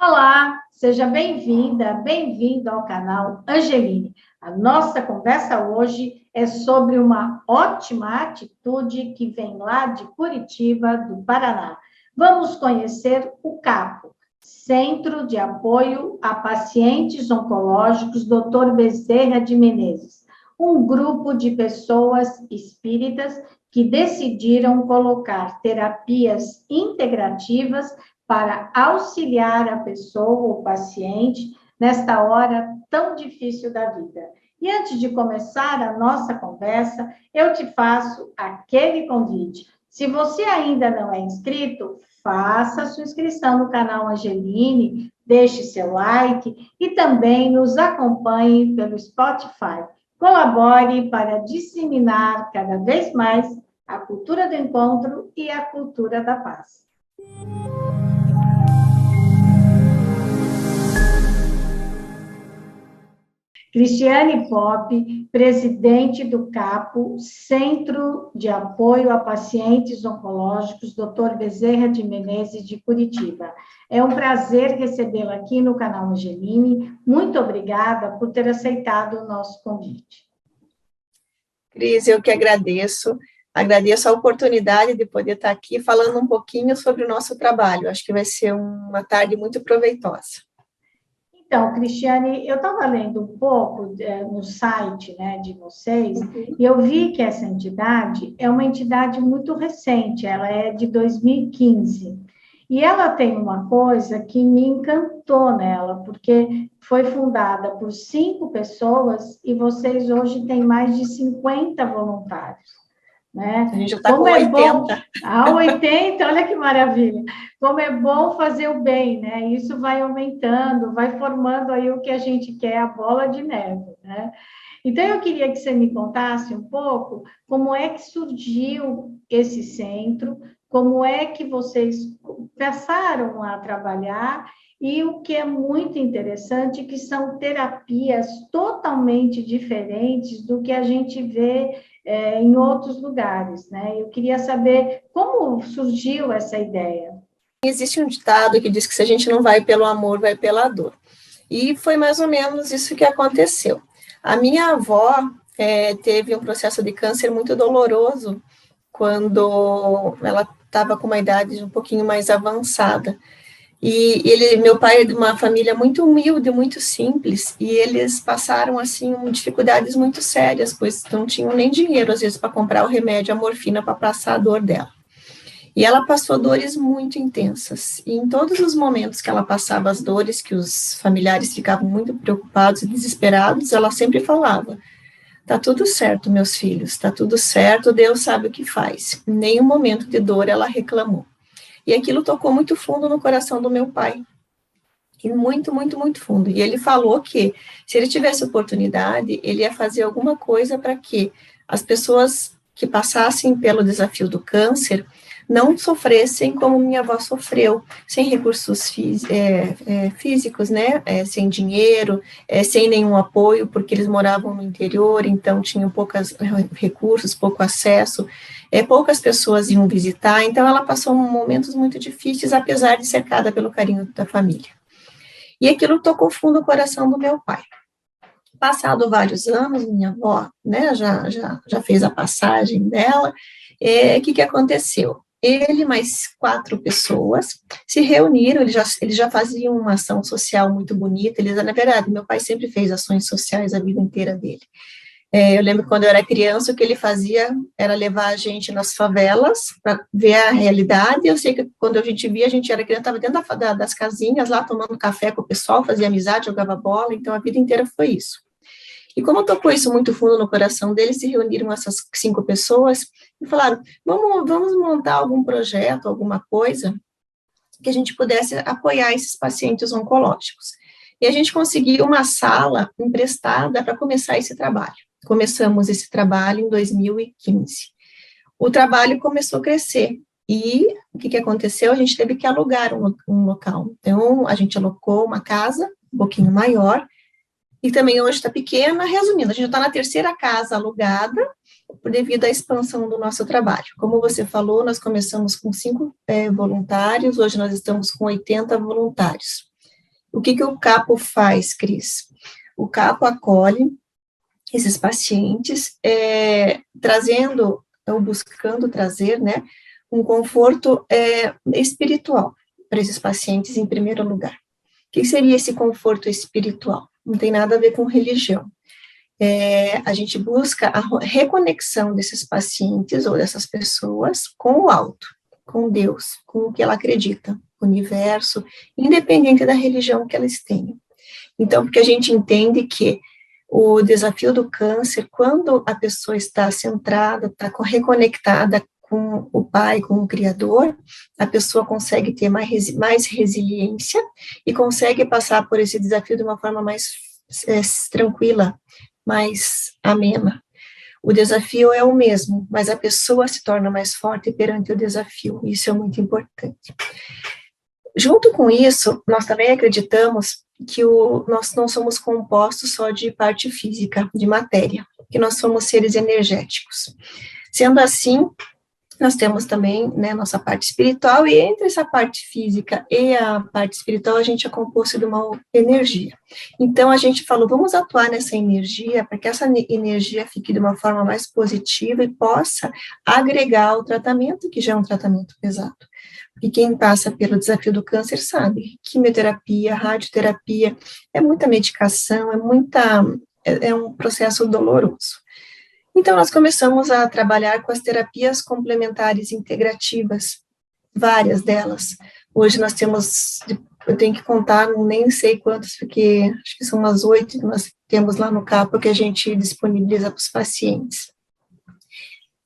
Olá, seja bem-vinda, bem-vindo ao canal Angeline. A nossa conversa hoje é sobre uma ótima atitude que vem lá de Curitiba, do Paraná. Vamos conhecer o CAPO, Centro de Apoio a Pacientes Oncológicos Dr. Bezerra de Menezes, um grupo de pessoas espíritas que decidiram colocar terapias integrativas para auxiliar a pessoa, o paciente, nesta hora tão difícil da vida. E antes de começar a nossa conversa, eu te faço aquele convite. Se você ainda não é inscrito, faça sua inscrição no canal Angeline, deixe seu like e também nos acompanhe pelo Spotify. Colabore para disseminar cada vez mais a cultura do encontro e a cultura da paz. Cristiane Popp, presidente do CAPO, Centro de Apoio a Pacientes Oncológicos, Dr. Bezerra de Menezes, de Curitiba. É um prazer recebê-la aqui no canal Angeline. Muito obrigada por ter aceitado o nosso convite. Cris, eu que agradeço. Agradeço a oportunidade de poder estar aqui falando um pouquinho sobre o nosso trabalho. Acho que vai ser uma tarde muito proveitosa. Então, Cristiane, eu estava lendo um pouco no site, né, de vocês, e eu vi que essa entidade é uma entidade muito recente, ela é de 2015. E ela tem uma coisa que me encantou nela, porque foi fundada por 5 pessoas e vocês hoje têm mais de 50 voluntários. Né? A gente já está com 80. 80, olha que maravilha. Como é bom fazer o bem, né? Isso vai aumentando, vai formando aí o que a gente quer, a bola de neve, né? Então, eu queria que você me contasse um pouco como é que surgiu esse centro, como é que vocês passaram a trabalhar e o que é muito interessante, que são terapias totalmente diferentes do que a gente vê em outros lugares, né? Eu queria saber como surgiu essa ideia. Existe um ditado que diz que se a gente não vai pelo amor, vai pela dor. E foi mais ou menos isso que aconteceu. A minha avó teve um processo de câncer muito doloroso quando ela estava com uma idade um pouquinho mais avançada. E meu pai é de uma família muito humilde, muito simples, e eles passaram, assim, dificuldades muito sérias, pois não tinham nem dinheiro, às vezes, para comprar o remédio, a morfina, para passar a dor dela. E ela passou dores muito intensas, e em todos os momentos que ela passava as dores, que os familiares ficavam muito preocupados e desesperados, ela sempre falava: tá tudo certo, meus filhos, tá tudo certo, Deus sabe o que faz. Em nenhum momento de dor ela reclamou. E aquilo tocou muito fundo no coração do meu pai. E muito, muito, muito fundo. E ele falou que, se ele tivesse oportunidade, ele ia fazer alguma coisa para que as pessoas que passassem pelo desafio do câncer não sofressem como minha avó sofreu, sem recursos físicos, né, sem dinheiro, sem nenhum apoio, porque eles moravam no interior, então tinham poucos recursos, pouco acesso, poucas pessoas iam visitar, então ela passou momentos muito difíceis, apesar de cercada pelo carinho da família. E aquilo tocou fundo o coração do meu pai. Passado vários anos, minha avó, né, já fez a passagem dela, o que aconteceu? Ele mais 4 pessoas se reuniram, eles já faziam uma ação social muito bonita, na verdade, meu pai sempre fez ações sociais a vida inteira dele. Eu lembro quando eu era criança, o que ele fazia era levar a gente nas favelas para ver a realidade. Eu sei que quando a gente via, a gente era criança, estava dentro das casinhas lá, tomando café com o pessoal, fazia amizade, jogava bola, então a vida inteira foi isso. E como tocou isso muito fundo no coração deles, se reuniram essas 5 pessoas e falaram: vamos montar algum projeto, alguma coisa que a gente pudesse apoiar esses pacientes oncológicos. E a gente conseguiu uma sala emprestada para começar esse trabalho. Começamos esse trabalho em 2015. O trabalho começou a crescer. E o que aconteceu? A gente teve que alugar um local. Então, a gente alocou uma casa um pouquinho maior, e também hoje está pequena. Resumindo, a gente está na 3ª casa alugada, devido à expansão do nosso trabalho. Como você falou, nós começamos com 5 voluntários, hoje nós estamos com 80 voluntários. O que o CAPO faz, Cris? O CAPO acolhe esses pacientes, trazendo, ou buscando trazer, né, um conforto espiritual para esses pacientes, em primeiro lugar. O que seria esse conforto espiritual? Não tem nada a ver com religião. A gente busca a reconexão desses pacientes ou dessas pessoas com o alto, com Deus, com o que ela acredita, o universo, independente da religião que elas tenham. Então, porque a gente entende que o desafio do câncer, quando a pessoa está centrada, está reconectada com o Pai, com o Criador, a pessoa consegue ter mais resiliência e consegue passar por esse desafio de uma forma mais tranquila, mais amena. O desafio é o mesmo, mas a pessoa se torna mais forte perante o desafio, isso é muito importante. Junto com isso, nós também acreditamos que nós não somos compostos só de parte física, de matéria, que nós somos seres energéticos. Sendo assim, nós temos também, né, nossa parte espiritual, e entre essa parte física e a parte espiritual, a gente é composto de uma energia. Então, a gente falou, vamos atuar nessa energia, para que essa energia fique de uma forma mais positiva e possa agregar ao tratamento, que já é um tratamento pesado. E quem passa pelo desafio do câncer sabe, quimioterapia, radioterapia, é muita medicação, é um processo doloroso. Então, nós começamos a trabalhar com as terapias complementares integrativas, várias delas. Hoje nós temos, eu tenho que contar, nem sei quantas, porque acho que são umas 8 que nós temos lá no CAPO que a gente disponibiliza para os pacientes.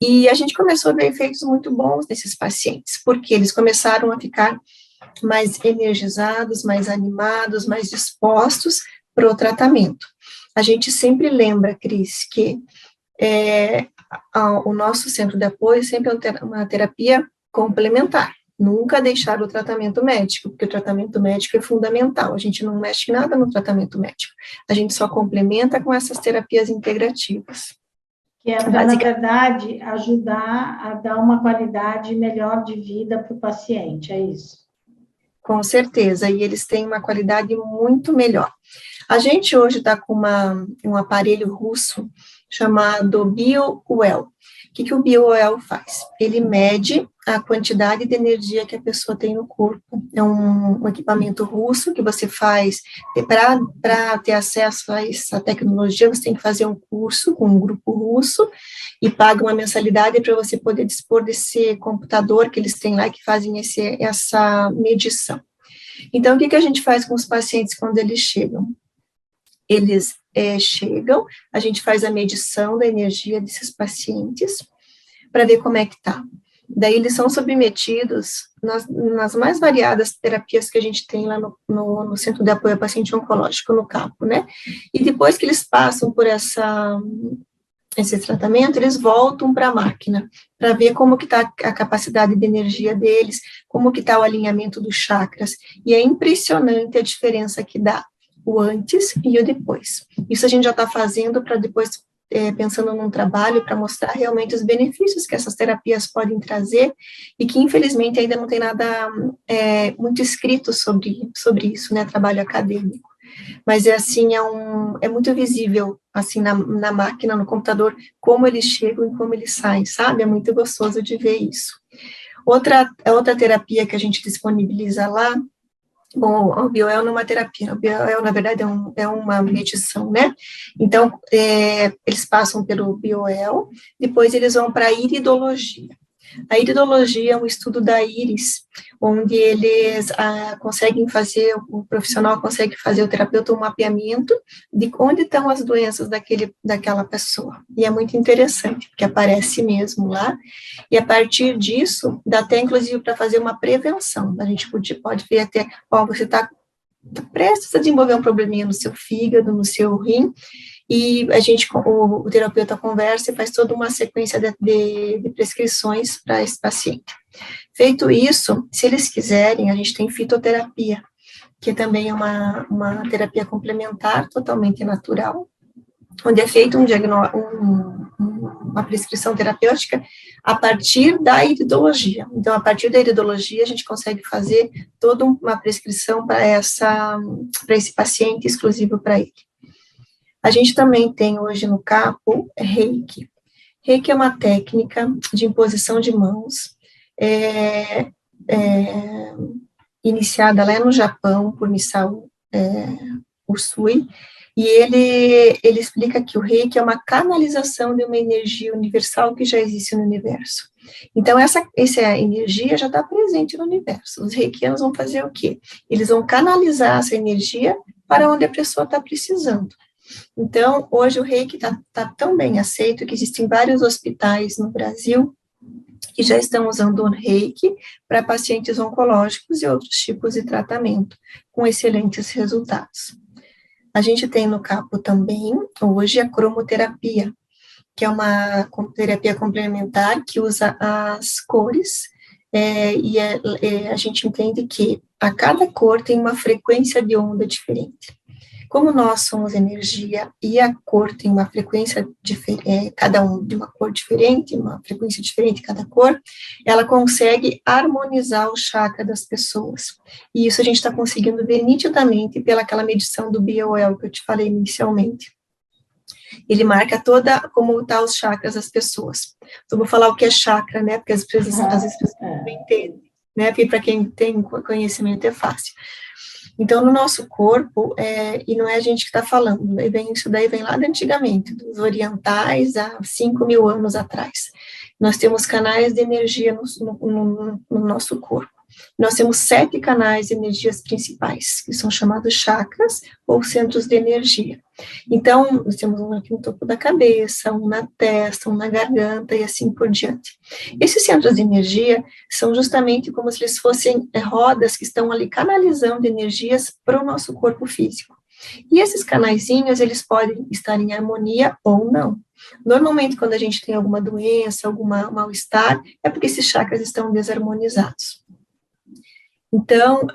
E a gente começou a ver efeitos muito bons nesses pacientes, porque eles começaram a ficar mais energizados, mais animados, mais dispostos para o tratamento. A gente sempre lembra, Cris, que o nosso centro de apoio sempre é uma terapia complementar, nunca deixar o tratamento médico, porque o tratamento médico é fundamental, a gente não mexe nada no tratamento médico, a gente só complementa com essas terapias integrativas. Que é para, na verdade, ajudar a dar uma qualidade melhor de vida para o paciente, é isso? Com certeza, e eles têm uma qualidade muito melhor. A gente hoje está com um aparelho russo chamado BioWell. O que o BioWell faz? Ele mede a quantidade de energia que a pessoa tem no corpo. É um equipamento russo que você faz, para ter acesso a essa tecnologia, você tem que fazer um curso com um grupo russo e paga uma mensalidade para você poder dispor desse computador que eles têm lá, que fazem essa medição. Então, o que a gente faz com os pacientes quando eles chegam? Eles chegam, a gente faz a medição da energia desses pacientes para ver como é que está. Daí eles são submetidos nas mais variadas terapias que a gente tem lá no Centro de Apoio ao Paciente Oncológico, no CAPO, né? E depois que eles passam por esse tratamento, eles voltam para a máquina, para ver como que está a capacidade de energia deles, como que está o alinhamento dos chakras, e é impressionante a diferença que dá o antes e o depois. Isso a gente já está fazendo para depois, pensando num trabalho para mostrar realmente os benefícios que essas terapias podem trazer, e que infelizmente ainda não tem nada muito escrito sobre isso, né, trabalho acadêmico. Mas é muito visível, assim, na máquina, no computador, como eles chegam e como eles saem, sabe? É muito gostoso de ver isso. Outra terapia que a gente disponibiliza lá, bom, o BioWell não é uma terapia, o BioWell, na verdade, é uma medição, né? Então, eles passam pelo BioWell, depois eles vão para a iridologia. A iridologia é um estudo da íris, onde eles conseguem fazer, o profissional consegue fazer, o terapeuta, um mapeamento de onde estão as doenças daquela pessoa. E é muito interessante, porque aparece mesmo lá, e a partir disso, dá até, inclusive, para fazer uma prevenção. A gente pode ver até, você está prestes a desenvolver um probleminha no seu fígado, no seu rim, e o terapeuta conversa e faz toda uma sequência de prescrições para esse paciente. Feito isso, se eles quiserem, a gente tem fitoterapia, que também é uma terapia complementar, totalmente natural, onde é feito uma prescrição terapêutica a partir da iridologia. Então, a partir da iridologia, a gente consegue fazer toda uma prescrição para esse paciente, exclusivo para ele. A gente também tem hoje no CAPO Reiki. Reiki é uma técnica de imposição de mãos, iniciada lá no Japão por Misao Usui, e ele explica que o Reiki é uma canalização de uma energia universal que já existe no universo. Então, essa energia já está presente no universo. Os reikianos vão fazer o quê? Eles vão canalizar essa energia para onde a pessoa está precisando. Então, hoje o Reiki está tão bem aceito que existem vários hospitais no Brasil que já estão usando o Reiki para pacientes oncológicos e outros tipos de tratamento, com excelentes resultados. A gente tem no CAPO também, hoje, a cromoterapia, que é uma terapia complementar que usa as cores, a gente entende que a cada cor tem uma frequência de onda diferente. Como nós somos energia e a cor tem uma frequência diferente, cada um de uma cor diferente, uma frequência diferente cada cor, ela consegue harmonizar o chakra das pessoas. E isso a gente está conseguindo ver nitidamente pelaquela medição do BioWell que eu te falei inicialmente. Ele marca como estão os chakras das pessoas. Então, vou falar o que é chakra, né? Porque às vezes as pessoas não entendem, né? Porque para quem tem conhecimento é fácil. Então, no nosso corpo, e não é a gente que está falando, isso daí vem lá de antigamente, dos orientais, há 5.000 anos atrás. Nós temos canais de energia no nosso corpo. Nós temos 7 canais de energias principais, que são chamados chakras, ou centros de energia. Então, nós temos um aqui no topo da cabeça, um na testa, um na garganta, e assim por diante. Esses centros de energia são justamente como se eles fossem rodas que estão ali canalizando energias para o nosso corpo físico. E esses canaizinhos, eles podem estar em harmonia ou não. Normalmente, quando a gente tem alguma doença, algum mal-estar, é porque esses chakras estão desarmonizados. Então,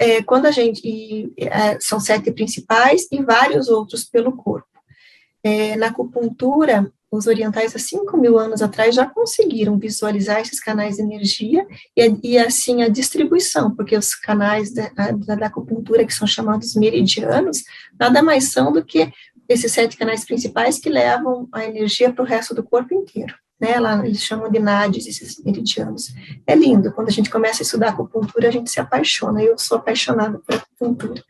são 7 principais e vários outros pelo corpo. Na acupuntura, os orientais, há 5.000 anos atrás, já conseguiram visualizar esses canais de energia e assim, a distribuição, porque os canais da acupuntura, que são chamados meridianos, nada mais são do que esses 7 canais principais que levam a energia para o resto do corpo inteiro. Né, lá eles chamam de nadis, esses meridianos. É lindo, quando a gente começa a estudar acupuntura, a gente se apaixona, eu sou apaixonada por acupuntura.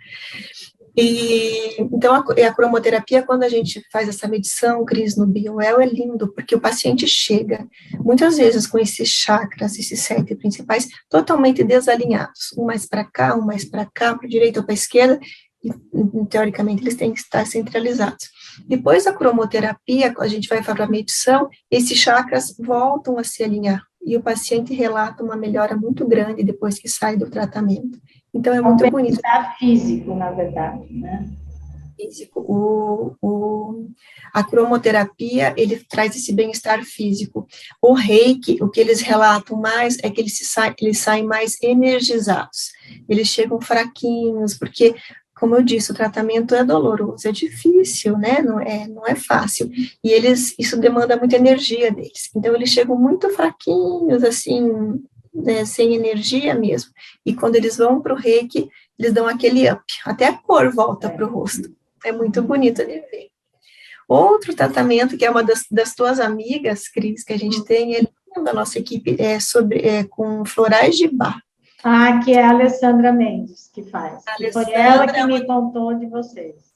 Então, a cromoterapia, quando a gente faz essa medição, Cris, no BioWell, é lindo, porque o paciente chega, muitas vezes, com esses chakras, esses 7 principais, totalmente desalinhados, um mais para cá, para a direita ou para a esquerda, e, teoricamente, eles têm que estar centralizados. Depois da cromoterapia, a gente vai para a medição, esses chakras voltam a se alinhar, e o paciente relata uma melhora muito grande depois que sai do tratamento. Então, é muito bonito. Físico, na verdade, né? Físico. A cromoterapia, ele traz esse bem-estar físico. O Reiki, o que eles relatam mais é que eles saem mais energizados. Eles chegam fraquinhos, porque, como eu disse, o tratamento é doloroso, é difícil, né? Não é fácil. E isso demanda muita energia deles. Então, eles chegam muito fraquinhos, assim, né, sem energia mesmo. E quando eles vão para o Reiki, eles dão aquele up. Até a cor volta para o rosto. É muito bonito de ver. Outro tratamento, que é uma das tuas amigas, Cris, que a gente tem, da nossa equipe, com florais de Bach. Que é a Alessandra Mendes que faz. Foi ela que me contou de vocês.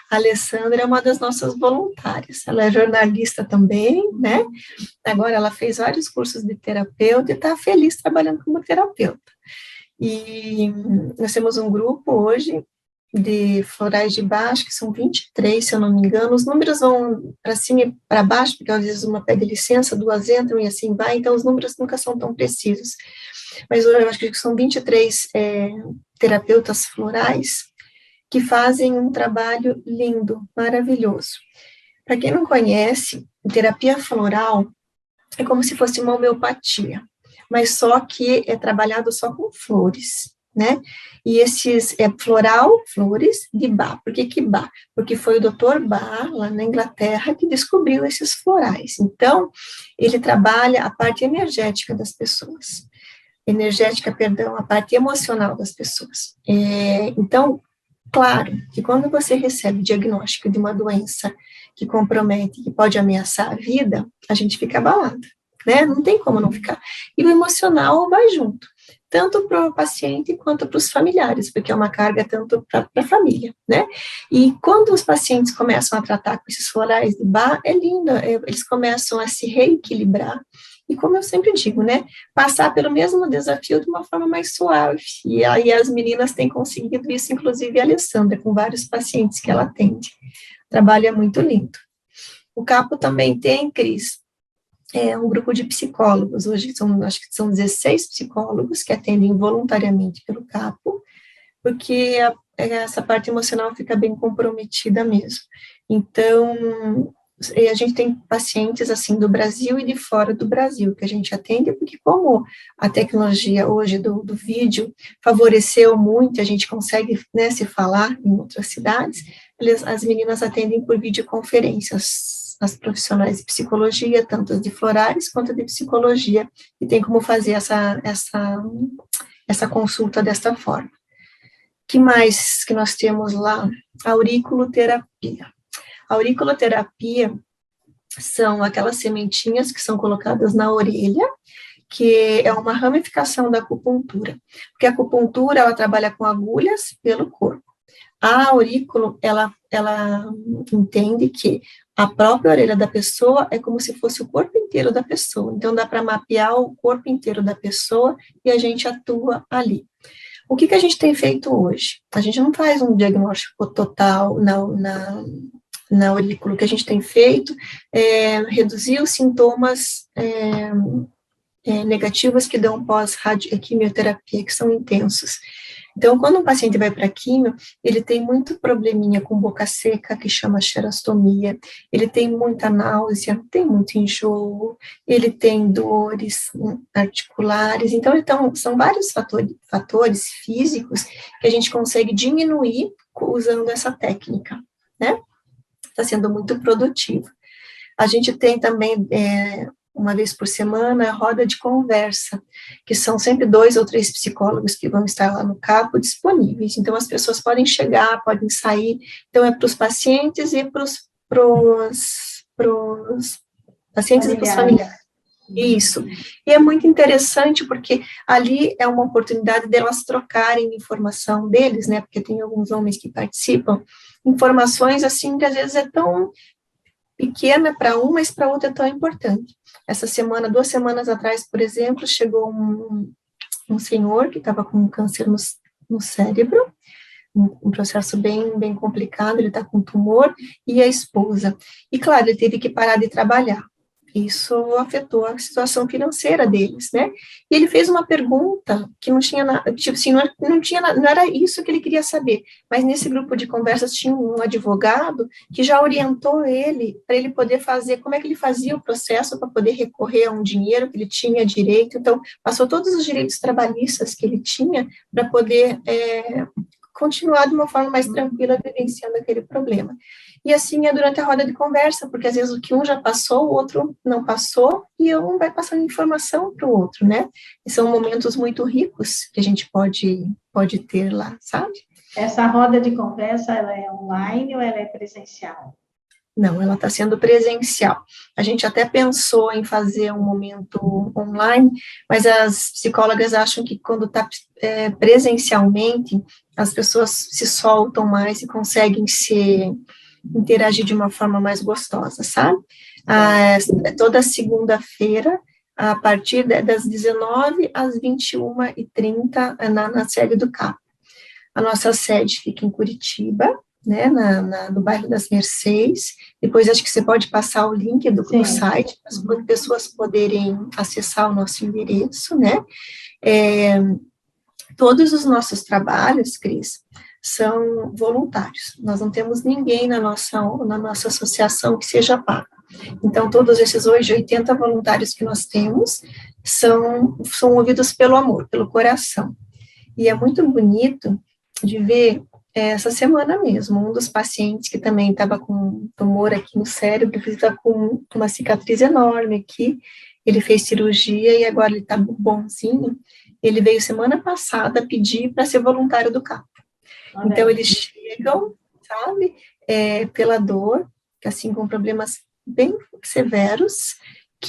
A Alessandra é uma das nossas voluntárias. Ela é jornalista também, né? Agora ela fez vários cursos de terapeuta e está feliz trabalhando como terapeuta. E nós temos um grupo hoje de florais de Bach, que são 23, se eu não me engano. Os números vão para cima e para baixo, porque às vezes uma pede licença, 2 entram e assim vai, então os números nunca são tão precisos. Mas eu acho que são 23 terapeutas florais que fazem um trabalho lindo, maravilhoso. Para quem não conhece, terapia floral é como se fosse uma homeopatia, mas só que é trabalhado só com flores. né? E esses floral, flores de Bach. Por que Bach? Porque foi o Dr. Bach, lá na Inglaterra, que descobriu esses florais. Então, ele trabalha a parte energética das pessoas. A parte emocional das pessoas. Então, claro que quando você recebe o diagnóstico de uma doença que compromete, que pode ameaçar a vida, a gente fica abalado, né? Não tem como não ficar. E o emocional vai junto, tanto para o paciente quanto para os familiares, porque é uma carga tanto para a família, né? E quando os pacientes começam a tratar com esses florais de Bach, é lindo, eles começam a se reequilibrar, e como eu sempre digo, né, passar pelo mesmo desafio de uma forma mais suave, e aí as meninas têm conseguido isso, inclusive a Alessandra, com vários pacientes que ela atende, o trabalho é muito lindo. O CAPO também tem, Cris, um grupo de psicólogos, hoje acho que são 16 psicólogos que atendem voluntariamente pelo CAPO, porque essa parte emocional fica bem comprometida mesmo. Então, a gente tem pacientes, assim, do Brasil e de fora do Brasil, que a gente atende, porque como a tecnologia hoje do vídeo favoreceu muito, a gente consegue, né, se falar em outras cidades, as meninas atendem por videoconferências, as profissionais de psicologia, tanto de florais quanto de psicologia, e tem como fazer essa consulta desta forma. Que mais que nós temos lá? A auriculoterapia. A auriculoterapia são aquelas sementinhas que são colocadas na orelha, que é uma ramificação da acupuntura, porque a acupuntura, ela trabalha com agulhas pelo corpo. A aurículo, ela entende que a própria orelha da pessoa é como se fosse o corpo inteiro da pessoa, então dá para mapear o corpo inteiro da pessoa e a gente atua ali. O que a gente tem feito hoje? A gente não faz um diagnóstico total na aurícula. O que a gente tem feito é reduzir os sintomas negativos que dão pós-quimioterapia, que são intensos. Então, quando um paciente vai para a quimio, ele tem muito probleminha com boca seca, que chama xerostomia, ele tem muita náusea, tem muito enjoo, ele tem dores articulares, então são vários fatores físicos que a gente consegue diminuir usando essa técnica, né? Está sendo muito produtivo. A gente tem também, uma vez por semana, a roda de conversa, que são sempre 2 ou 3 psicólogos que vão estar lá no CAPO disponíveis. Então, as pessoas podem chegar, podem sair. Então, é para os pacientes e para os pacientes e para os familiares. Isso. E é muito interessante, porque ali é uma oportunidade delas trocarem informação deles, né? Porque tem alguns homens que participam, informações, assim, que às vezes é tão pequena para um, mas para outra é tão importante. Essa semana, 2 semanas atrás, por exemplo, chegou um senhor que estava com um câncer no cérebro, um processo bem complicado, ele está com tumor, e a esposa. E, claro, ele teve que parar de trabalhar. Isso afetou a situação financeira deles, né? E ele fez uma pergunta que não tinha nada, tipo assim, não era isso que ele queria saber, mas nesse grupo de conversas tinha um advogado que já orientou ele para ele poder fazer, como é que ele fazia o processo para poder recorrer a um dinheiro que ele tinha direito, então passou todos os direitos trabalhistas que ele tinha para poder continuar de uma forma mais tranquila vivenciando aquele problema. E assim é durante a roda de conversa, porque às vezes o que um já passou, o outro não passou, e um vai passando informação para o outro, né? E são momentos muito ricos que a gente pode ter lá, sabe? Essa roda de conversa, ela é online ou ela é presencial? Não, ela está sendo presencial. A gente até pensou em fazer um momento online, mas as psicólogas acham que quando está presencialmente, as pessoas se soltam mais e conseguem interagir de uma forma mais gostosa, sabe? Toda segunda-feira, a partir das 19 às 21h30, na sede do CAPO. A nossa sede fica em Curitiba, né, no bairro das Mercês. Depois acho que você pode passar o link do site para as pessoas poderem acessar o nosso endereço, né? Todos os nossos trabalhos, Cris, são voluntários. Nós não temos ninguém na nossa associação que seja pago. Então, todos esses hoje 80 voluntários que nós temos são movidos pelo amor, pelo coração. E é muito bonito de ver essa semana mesmo, um dos pacientes que também estava com um tumor aqui no cérebro, ele está com uma cicatriz enorme aqui, ele fez cirurgia e agora ele está bonzinho. Ele veio semana passada pedir para ser voluntário do CAP. Então, eles chegam, sabe, pela dor, assim, com problemas bem severos,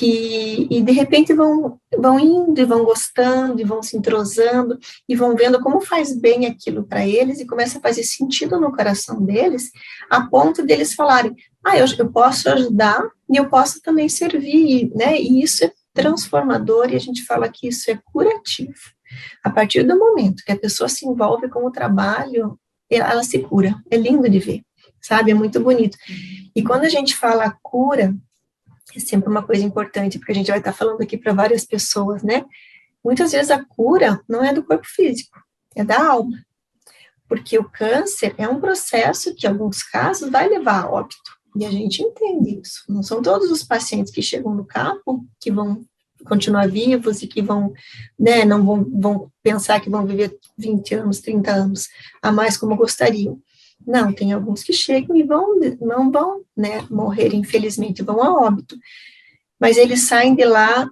e de repente vão indo e vão gostando e vão se entrosando e vão vendo como faz bem aquilo para eles e começa a fazer sentido no coração deles, a ponto deles falarem, eu posso ajudar e eu posso também servir, né, e isso é transformador e a gente fala que isso é curativo. A partir do momento que a pessoa se envolve com o trabalho, ela se cura, é lindo de ver, sabe, é muito bonito. E quando a gente fala cura, é sempre uma coisa importante, porque a gente vai estar falando aqui para várias pessoas, né? Muitas vezes a cura não é do corpo físico, é da alma. Porque o câncer é um processo que, em alguns casos, vai levar a óbito. E a gente entende isso. Não são todos os pacientes que chegam no campo que vão continuar vivos e que vão, né, não vão pensar que vão viver 20 anos, 30 anos a mais como gostariam. Não, tem alguns que chegam e não vão, né, morrer, infelizmente, vão a óbito. Mas eles saem de lá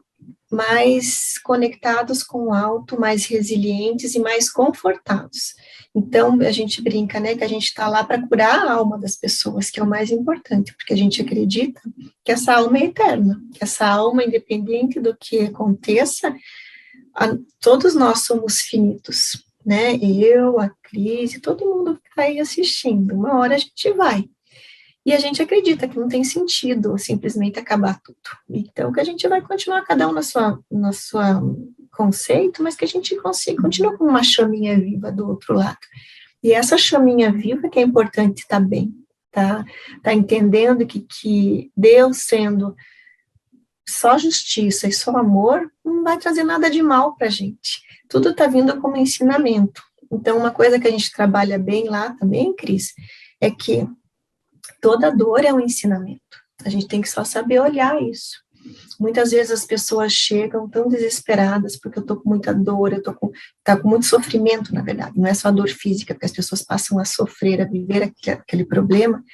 mais conectados com o alto, mais resilientes e mais confortados. Então, a gente brinca, né, que a gente está lá para curar a alma das pessoas, que é o mais importante, porque a gente acredita que essa alma é eterna, que essa alma, independente do que aconteça, todos nós somos finitos, né, eu, a Cris, todo mundo que está aí assistindo, uma hora a gente vai. E a gente acredita que não tem sentido simplesmente acabar tudo. Então, que a gente vai continuar cada um na sua conceito, mas que a gente continua com uma chaminha viva do outro lado. E essa chaminha viva que é importante estar bem, tá entendendo que Deus sendo só justiça e só amor, não vai trazer nada de mal para a gente. Tudo está vindo como ensinamento. Então, uma coisa que a gente trabalha bem lá também, Cris, é que toda dor é um ensinamento. A gente tem que só saber olhar isso. Muitas vezes as pessoas chegam tão desesperadas porque eu tô com muita dor, tá com muito sofrimento, na verdade. Não é só a dor física, porque as pessoas passam a sofrer, a viver aquele problema.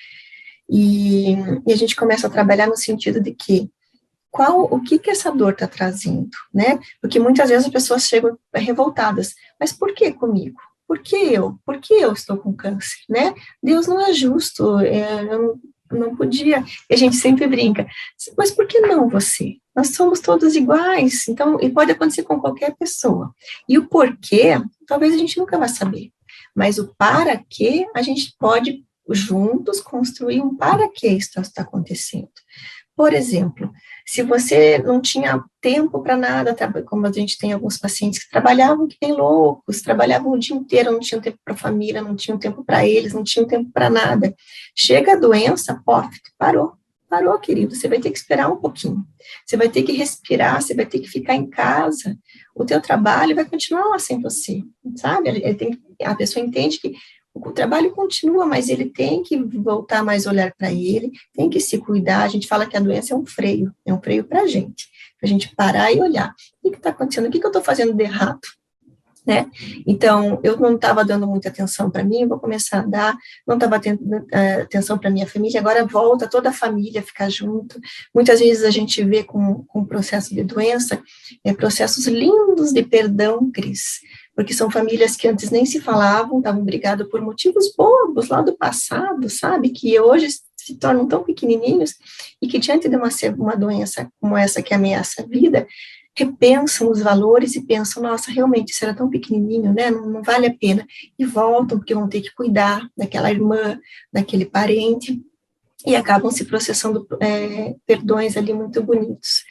E a gente começa a trabalhar no sentido de que o que essa dor está trazendo, né? Porque muitas vezes as pessoas chegam revoltadas. Mas por que comigo? Por que eu? Por que eu estou com câncer, né? Deus não é justo, eu não podia. E a gente sempre brinca, mas por que não você? Nós somos todos iguais, então, e pode acontecer com qualquer pessoa. E o porquê, talvez a gente nunca vai saber, mas o para quê, a gente pode juntos construir um para que isso está acontecendo. Por exemplo, se você não tinha tempo para nada, como a gente tem alguns pacientes que trabalhavam que nem loucos, trabalhavam o dia inteiro, não tinham tempo para a família, não tinham tempo para eles, não tinham tempo para nada. Chega a doença, parou, querido, você vai ter que esperar um pouquinho, você vai ter que respirar, você vai ter que ficar em casa, o teu trabalho vai continuar lá sem você, sabe? A pessoa entende que o trabalho continua, mas ele tem que voltar mais a olhar para ele, tem que se cuidar. A gente fala que a doença é um freio para a gente parar e olhar. O que está acontecendo? O que eu estou fazendo de errado? Né? Então, eu não estava dando muita atenção para mim, vou começar a dar, não estava tendo atenção para minha família, agora volta toda a família a ficar junto. Muitas vezes a gente vê com o processo de doença, processos lindos de perdão, Cris, porque são famílias que antes nem se falavam, estavam brigadas por motivos bobos lá do passado, sabe, que hoje se tornam tão pequenininhos, e que diante de uma doença como essa que ameaça a vida, repensam os valores e pensam, nossa, realmente isso era tão pequenininho, né, não vale a pena, e voltam, porque vão ter que cuidar daquela irmã, daquele parente, e acabam se processando perdões ali muito bonitos.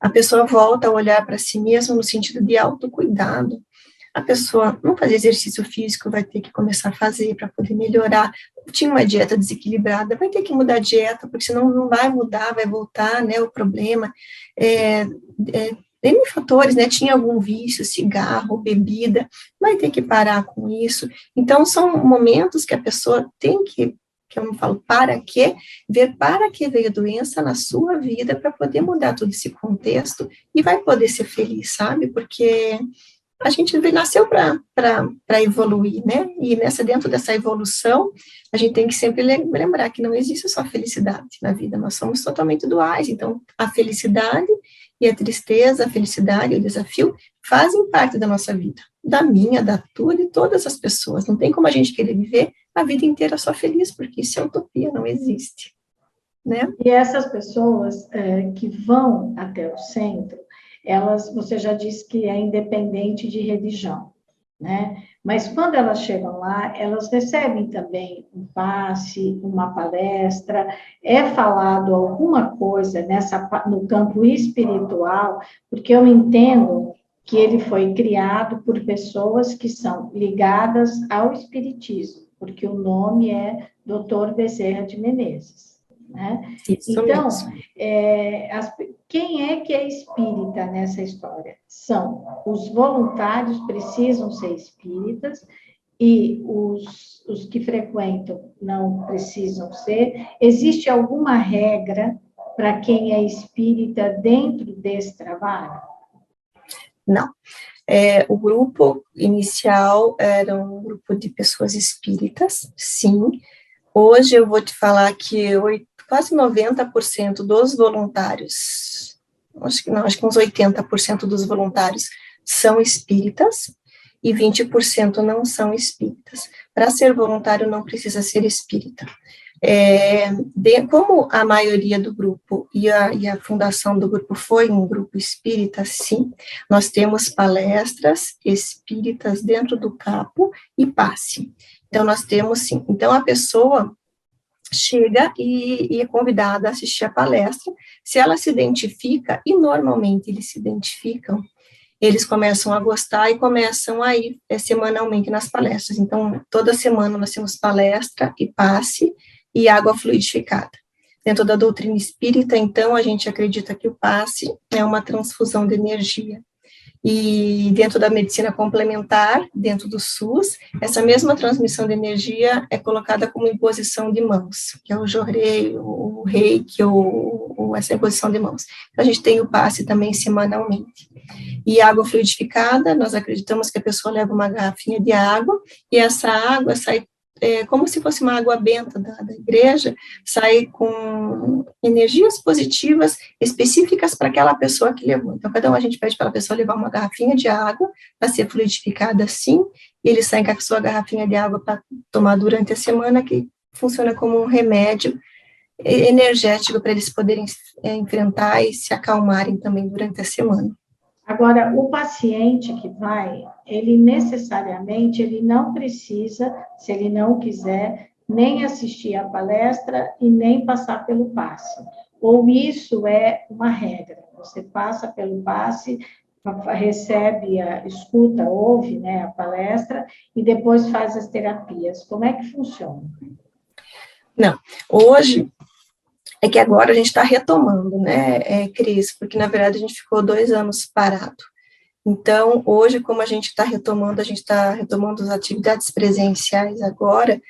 A pessoa volta a olhar para si mesma no sentido de autocuidado. A pessoa não fazer exercício físico, vai ter que começar a fazer para poder melhorar. Tinha uma dieta desequilibrada, vai ter que mudar a dieta, porque senão não vai mudar, vai voltar, né, o problema. N fatores, né, tinha algum vício, cigarro, bebida, vai ter que parar com isso. Então, são momentos que a pessoa tem que eu falo, ver para que veio a doença na sua vida, para poder mudar todo esse contexto, e vai poder ser feliz, sabe? Porque a gente nasceu para evoluir, né? E dentro dessa evolução, a gente tem que sempre lembrar que não existe só felicidade na vida, nós somos totalmente duais, então a felicidade e a tristeza, a felicidade e o desafio fazem parte da nossa vida, da minha, da tua, de todas as pessoas. Não tem como a gente querer viver a vida inteira só feliz, porque isso é utopia, não existe, né? E essas pessoas que vão até o centro, você já disse que é independente de religião, né? Mas quando elas chegam lá, elas recebem também um passe, uma palestra, é falado alguma coisa no campo espiritual, porque eu entendo que ele foi criado por pessoas que são ligadas ao espiritismo, porque o nome é Dr. Bezerra de Menezes. Né? Então, quem é que é espírita nessa história? São os voluntários, precisam ser espíritas, e os que frequentam não precisam ser. Existe alguma regra para quem é espírita dentro desse trabalho? Não. O grupo inicial era um grupo de pessoas espíritas, sim. Hoje eu vou te falar que quase 90% dos voluntários, acho que uns 80% dos voluntários são espíritas e 20% não são espíritas. Para ser voluntário não precisa ser espírita. Como a maioria do grupo e a fundação do grupo foi um grupo espírita, sim, nós temos palestras espíritas dentro do CAPO e passe. Então, nós temos, sim. Então, a pessoa chega e é convidada a assistir a palestra. Se ela se identifica, e normalmente eles se identificam, eles começam a gostar e começam a ir semanalmente nas palestras. Então, toda semana nós temos palestra e passe e água fluidificada. Dentro da doutrina espírita, então, a gente acredita que o passe é uma transfusão de energia. E dentro da medicina complementar, dentro do SUS, essa mesma transmissão de energia é colocada como imposição de mãos, que é o jorei, o reiki, essa imposição de mãos. Então, a gente tem o passe também semanalmente. E água fluidificada, nós acreditamos que a pessoa leva uma garrafinha de água, e essa água sai como se fosse uma água benta da igreja, sai com energias positivas específicas para aquela pessoa que levou. Então, a gente pede para a pessoa levar uma garrafinha de água para ser fluidificada assim, e eles saem com a sua garrafinha de água para tomar durante a semana, que funciona como um remédio energético para eles poderem enfrentar e se acalmarem também durante a semana. Agora, o paciente que vai, ele necessariamente, ele não precisa, se ele não quiser, nem assistir a palestra e nem passar pelo passe. Ou isso é uma regra, você passa pelo passe, recebe, escuta, ouve, né, a palestra e depois faz as terapias. Como é que funciona? Não, hoje... É que agora a gente está retomando, né, Cris? Porque, na verdade, a gente ficou 2 anos parado. Então, hoje, como a gente está retomando as atividades presenciais agora,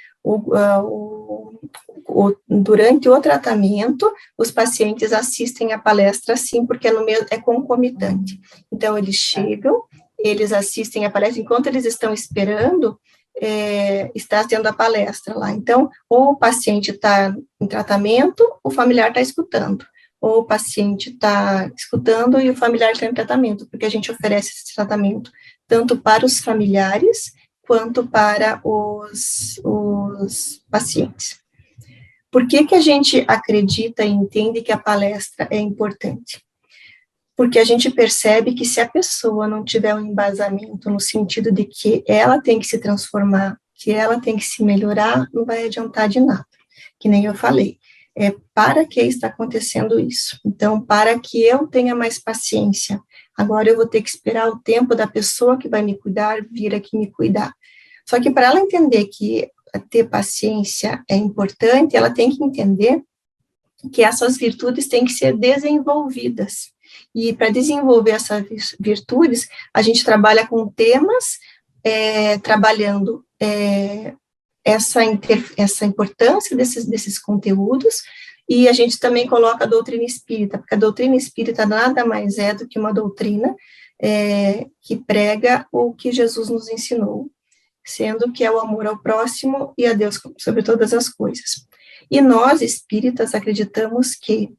durante o tratamento, os pacientes assistem a palestra, sim, porque é concomitante. Então, eles chegam, eles assistem a palestra, enquanto eles estão esperando, está tendo a palestra lá. Então, ou o paciente está em tratamento, o familiar está escutando, ou o paciente está escutando e o familiar está em tratamento, porque a gente oferece esse tratamento tanto para os familiares quanto para os pacientes. Por que a gente acredita e entende que a palestra é importante? Porque a gente percebe que se a pessoa não tiver um embasamento no sentido de que ela tem que se transformar, que ela tem que se melhorar, não vai adiantar de nada. Que nem eu falei, para que está acontecendo isso? Então, para que eu tenha mais paciência, agora eu vou ter que esperar o tempo da pessoa que vai me cuidar vir aqui me cuidar. Só que para ela entender que ter paciência é importante, ela tem que entender que essas virtudes têm que ser desenvolvidas. E para desenvolver essas virtudes, a gente trabalha com temas, trabalhando essa importância desses conteúdos, e a gente também coloca a doutrina espírita, porque a doutrina espírita nada mais é do que uma doutrina que prega o que Jesus nos ensinou, sendo que é o amor ao próximo e a Deus sobre todas as coisas. E nós, espíritas, acreditamos que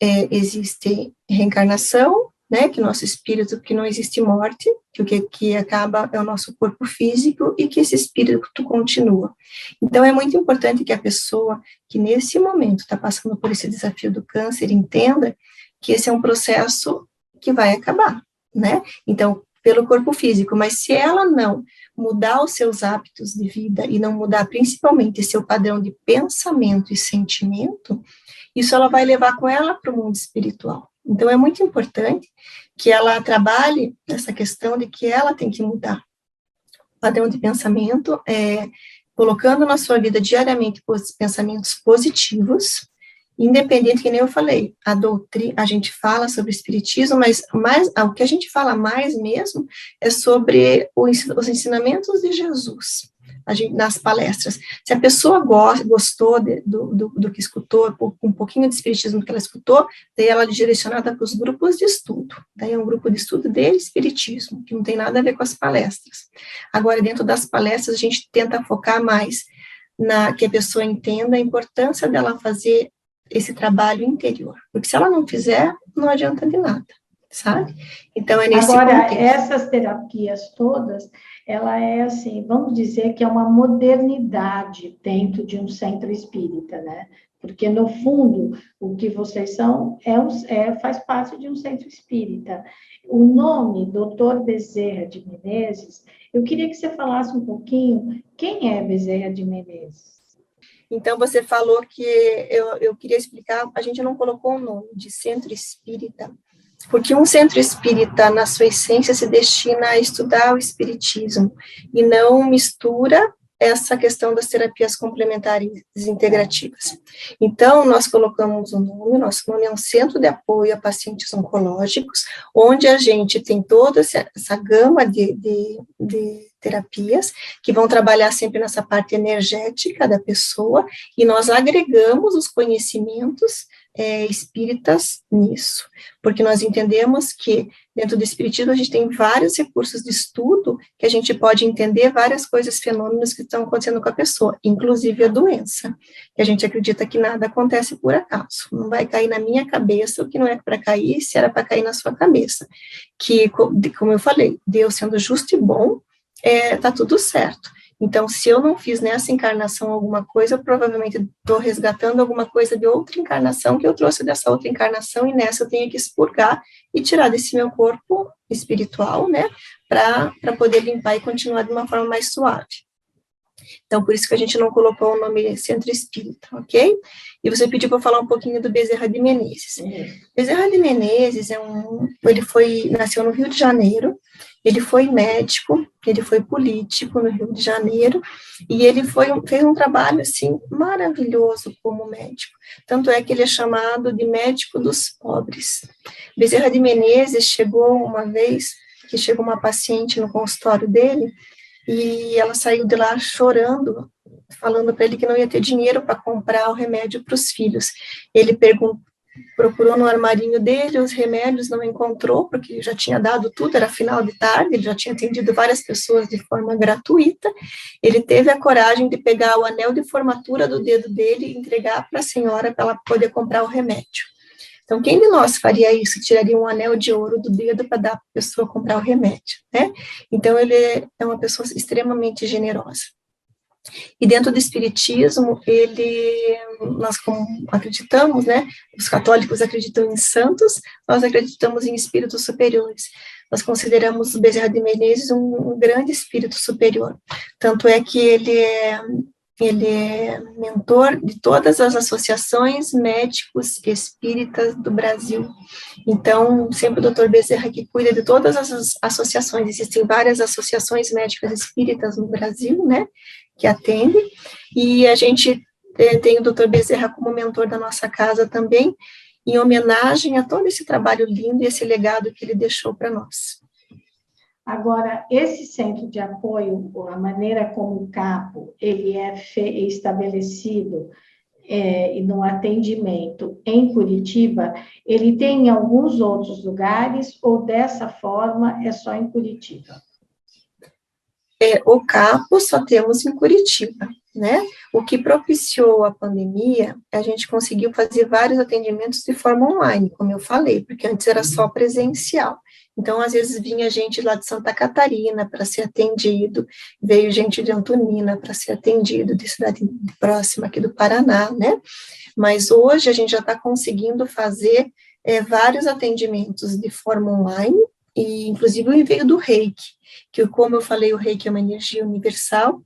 existe reencarnação, né, que nosso espírito, que não existe morte, que o que acaba é o nosso corpo físico e que esse espírito continua. Então, é muito importante que a pessoa que nesse momento está passando por esse desafio do câncer entenda que esse é um processo que vai acabar, né? Então, pelo corpo físico, mas se ela não mudar os seus hábitos de vida e não mudar principalmente seu padrão de pensamento e sentimento, isso ela vai levar com ela para o mundo espiritual. Então, é muito importante que ela trabalhe nessa questão de que ela tem que mudar o padrão de pensamento, colocando na sua vida diariamente pensamentos positivos, independente, que nem eu falei, a gente fala sobre espiritismo, mas o que a gente fala mais mesmo é sobre os ensinamentos de Jesus, nas palestras. Se a pessoa gostou do que escutou, um pouquinho de espiritismo que ela escutou, daí ela é direcionada para os grupos de estudo. Daí é um grupo de estudo de espiritismo, que não tem nada a ver com as palestras. Agora, dentro das palestras, a gente tenta focar mais que a pessoa entenda a importância dela fazer esse trabalho interior, porque se ela não fizer, não adianta de nada, sabe? Então, é nesse Agora, contexto. essas terapias todas, ela é assim, vamos dizer que é uma modernidade dentro de um centro espírita, né? Porque, no fundo, o que vocês são faz parte de um centro espírita. O nome, Dr. Bezerra de Menezes, eu queria que você falasse um pouquinho quem é Bezerra de Menezes. Então, você falou que eu queria explicar, a gente não colocou o nome de centro espírita, porque um centro espírita, na sua essência, se destina a estudar o espiritismo, e não mistura essa questão das terapias complementares integrativas. Então, nós colocamos nosso nome é um Centro de Apoio a Pacientes Oncológicos, onde a gente tem toda essa gama de terapias, que vão trabalhar sempre nessa parte energética da pessoa, e nós agregamos os conhecimentos espíritas nisso, porque nós entendemos que dentro do espiritismo a gente tem vários recursos de estudo que a gente pode entender várias coisas, fenômenos que estão acontecendo com a pessoa, inclusive a doença, que a gente acredita que nada acontece por acaso, não vai cair na minha cabeça o que não é para cair, se era para cair na sua cabeça, que, como eu falei, Deus sendo justo e bom, tá tudo certo. Então, se eu não fiz nessa encarnação alguma coisa, eu provavelmente estou resgatando alguma coisa de outra encarnação que eu trouxe dessa outra encarnação, e nessa eu tenho que expurgar e tirar desse meu corpo espiritual, né, para poder limpar e continuar de uma forma mais suave. Então, por isso que a gente não colocou o nome Centro Espírita, ok? E você pediu para eu falar um pouquinho do Bezerra de Menezes. Bezerra de Menezes nasceu no Rio de Janeiro, ele foi médico, ele foi político no Rio de Janeiro, e ele fez um trabalho, assim, maravilhoso como médico. Tanto é que ele é chamado de médico dos pobres. Bezerra de Menezes chegou uma paciente no consultório dele, e ela saiu de lá chorando, falando para ele que não ia ter dinheiro para comprar o remédio para os filhos. Ele procurou no armarinho dele os remédios, não encontrou, porque já tinha dado tudo, era final de tarde, ele já tinha atendido várias pessoas de forma gratuita. Ele teve a coragem de pegar o anel de formatura do dedo dele e entregar para a senhora para ela poder comprar o remédio. Então, quem de nós faria isso? Tiraria um anel de ouro do dedo para dar para a pessoa comprar o remédio, né? Então, ele é uma pessoa extremamente generosa. E dentro do espiritismo, nós como acreditamos, né? Os católicos acreditam em santos, nós acreditamos em espíritos superiores. Nós consideramos o Bezerra de Menezes um grande espírito superior. Tanto é que ele é mentor de todas as associações médicos espíritas do Brasil. Então, sempre o Dr. Bezerra que cuida de todas as associações. Existem várias associações médicas espíritas no Brasil, né, que atendem, e a gente tem o Dr. Bezerra como mentor da nossa casa também, em homenagem a todo esse trabalho lindo e esse legado que ele deixou para nós. Agora, esse centro de apoio, a maneira como o CAPO ele é estabelecido, e no atendimento em Curitiba, ele tem em alguns outros lugares ou dessa forma é só em Curitiba? O CAPO só temos em Curitiba, né? O que propiciou a pandemia, a gente conseguiu fazer vários atendimentos de forma online, como eu falei, porque antes era só presencial. Então, às vezes, vinha gente lá de Santa Catarina para ser atendido, veio gente de Antonina para ser atendido, de cidade próxima aqui do Paraná, né? Mas hoje a gente já está conseguindo fazer vários atendimentos de forma online, e inclusive o envio do Reiki, que, como eu falei, o Reiki é uma energia universal.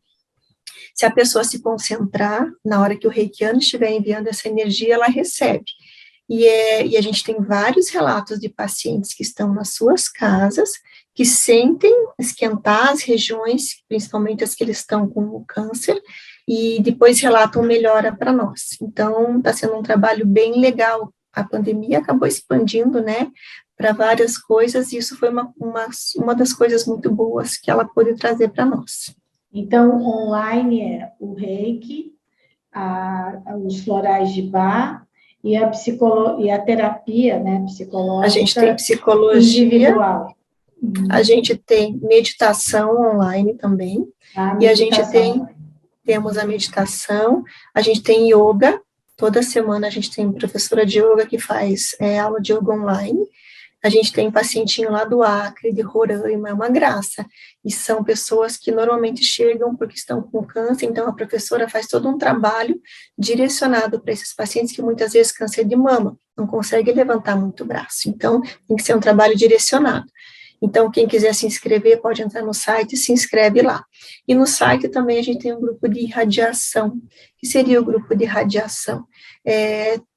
Se a pessoa se concentrar, na hora que o reikiano estiver enviando essa energia, ela recebe. E a gente tem vários relatos de pacientes que estão nas suas casas, que sentem esquentar as regiões, principalmente as que eles estão com o câncer, e depois relatam melhora para nós. Então, está sendo um trabalho bem legal. A pandemia acabou expandindo, né, para várias coisas, e isso foi uma das coisas muito boas que ela pôde trazer para nós. Então, online é o Reiki, os florais de Bach e a terapia, né, psicológica. A gente tem psicologia individual. A gente tem meditação online também. E a gente temos a meditação, a gente tem yoga. Toda semana a gente tem professora de yoga que faz aula de yoga online. A gente tem pacientinho lá do Acre, de Roraima, é uma graça. E são pessoas que normalmente chegam porque estão com câncer, então a professora faz todo um trabalho direcionado para esses pacientes que muitas vezes câncer de mama, não consegue levantar muito o braço. Então, tem que ser um trabalho direcionado. Então, quem quiser se inscrever, pode entrar no site e se inscreve lá. E no site também a gente tem um grupo de radiação. Que seria o grupo de radiação?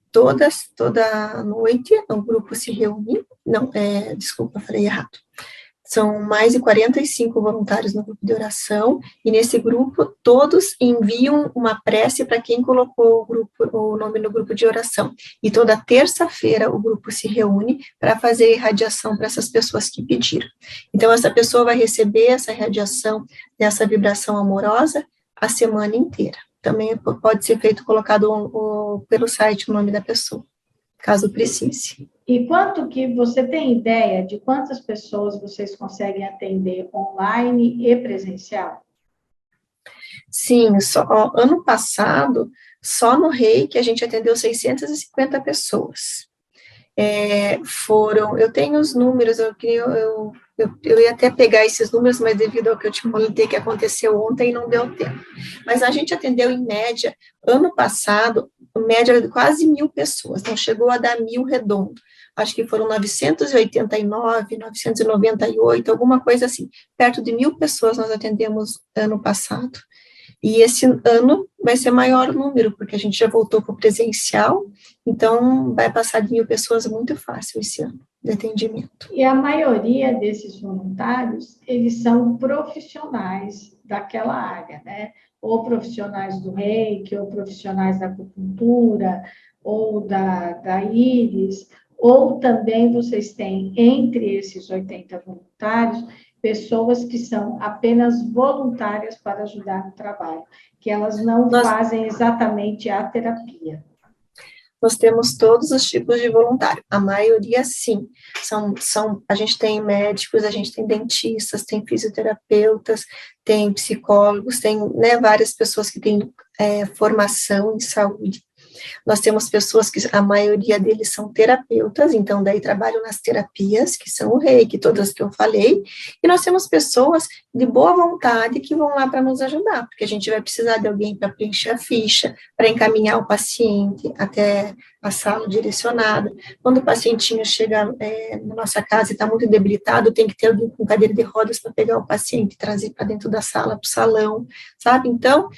Toda noite, o grupo se reúne, desculpa, falei errado. São mais de 45 voluntários no grupo de oração, e nesse grupo, todos enviam uma prece para quem colocou o nome no grupo de oração. E toda terça-feira o grupo se reúne para fazer irradiação para essas pessoas que pediram. Então, essa pessoa vai receber essa irradiação, essa vibração amorosa, a semana inteira. Também pode ser colocado pelo site o nome da pessoa, caso precise. E quanto que você tem ideia de quantas pessoas vocês conseguem atender online e presencial? Sim, ano passado, só no Reiki, a gente atendeu 650 pessoas. Eu tenho os números, eu ia até pegar esses números, mas devido ao que eu te comentei que aconteceu ontem, não deu tempo. Mas a gente atendeu em média, ano passado, média de quase 1.000 pessoas, não chegou a dar 1.000 redondo. Acho que foram 989, 998, alguma coisa assim. Perto de 1.000 pessoas nós atendemos ano passado. E esse ano vai ser maior o número, porque a gente já voltou para o presencial, então vai passar de 1.000 pessoas muito fácil esse ano de atendimento. E a maioria desses voluntários, eles são profissionais daquela área, né? Ou profissionais do Reiki, ou profissionais da acupuntura, ou da íris, ou também vocês têm, entre esses 80 voluntários, pessoas que são apenas voluntárias para ajudar no trabalho, que elas não fazem exatamente a terapia. Nós temos todos os tipos de voluntário, a maioria sim, a gente tem médicos, a gente tem dentistas, tem fisioterapeutas, tem psicólogos, tem, né, várias pessoas que têm formação em saúde. Nós temos pessoas que a maioria deles são terapeutas, então daí trabalham nas terapias, que são o Reiki, todas que eu falei, e nós temos pessoas de boa vontade que vão lá para nos ajudar, porque a gente vai precisar de alguém para preencher a ficha, para encaminhar o paciente até a sala direcionada. Quando o pacientinho chega na nossa casa e está muito debilitado, tem que ter alguém com cadeira de rodas para pegar o paciente e trazer para dentro da sala, para o salão, sabe? Então,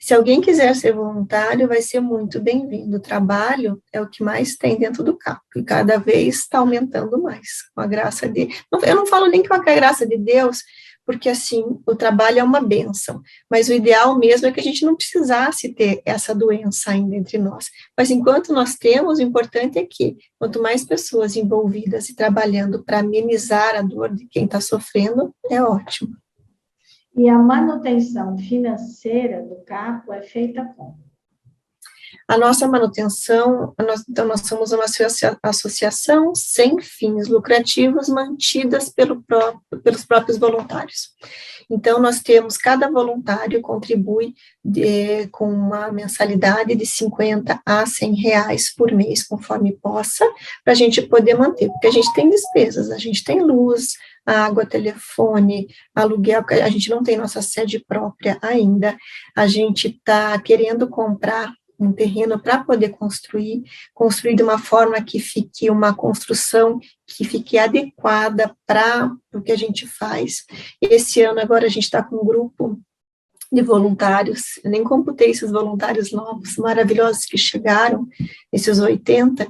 se alguém quiser ser voluntário, vai ser muito bem-vindo. O trabalho é o que mais tem dentro do CAPO, e cada vez está aumentando mais, com a graça de... Eu não falo nem com a graça de Deus, porque, assim, o trabalho é uma bênção, mas o ideal mesmo é que a gente não precisasse ter essa doença ainda entre nós. Mas enquanto nós temos, o importante é que, quanto mais pessoas envolvidas e trabalhando para amenizar a dor de quem está sofrendo, é ótimo. E a manutenção financeira do CAPO é feita como? A nossa manutenção, então, nós somos uma associação sem fins lucrativos mantidas pelos próprios voluntários. Então, nós temos, cada voluntário contribui com uma mensalidade de 50 a 100 reais por mês, conforme possa, para a gente poder manter, porque a gente tem despesas, a gente tem luz, água, telefone, aluguel, porque a gente não tem nossa sede própria ainda, a gente está querendo comprar um terreno para poder construir de uma forma que fique uma construção que fique adequada para o que a gente faz. Esse ano, agora, a gente está com um grupo de voluntários, eu nem computei esses voluntários novos, maravilhosos que chegaram, esses 80,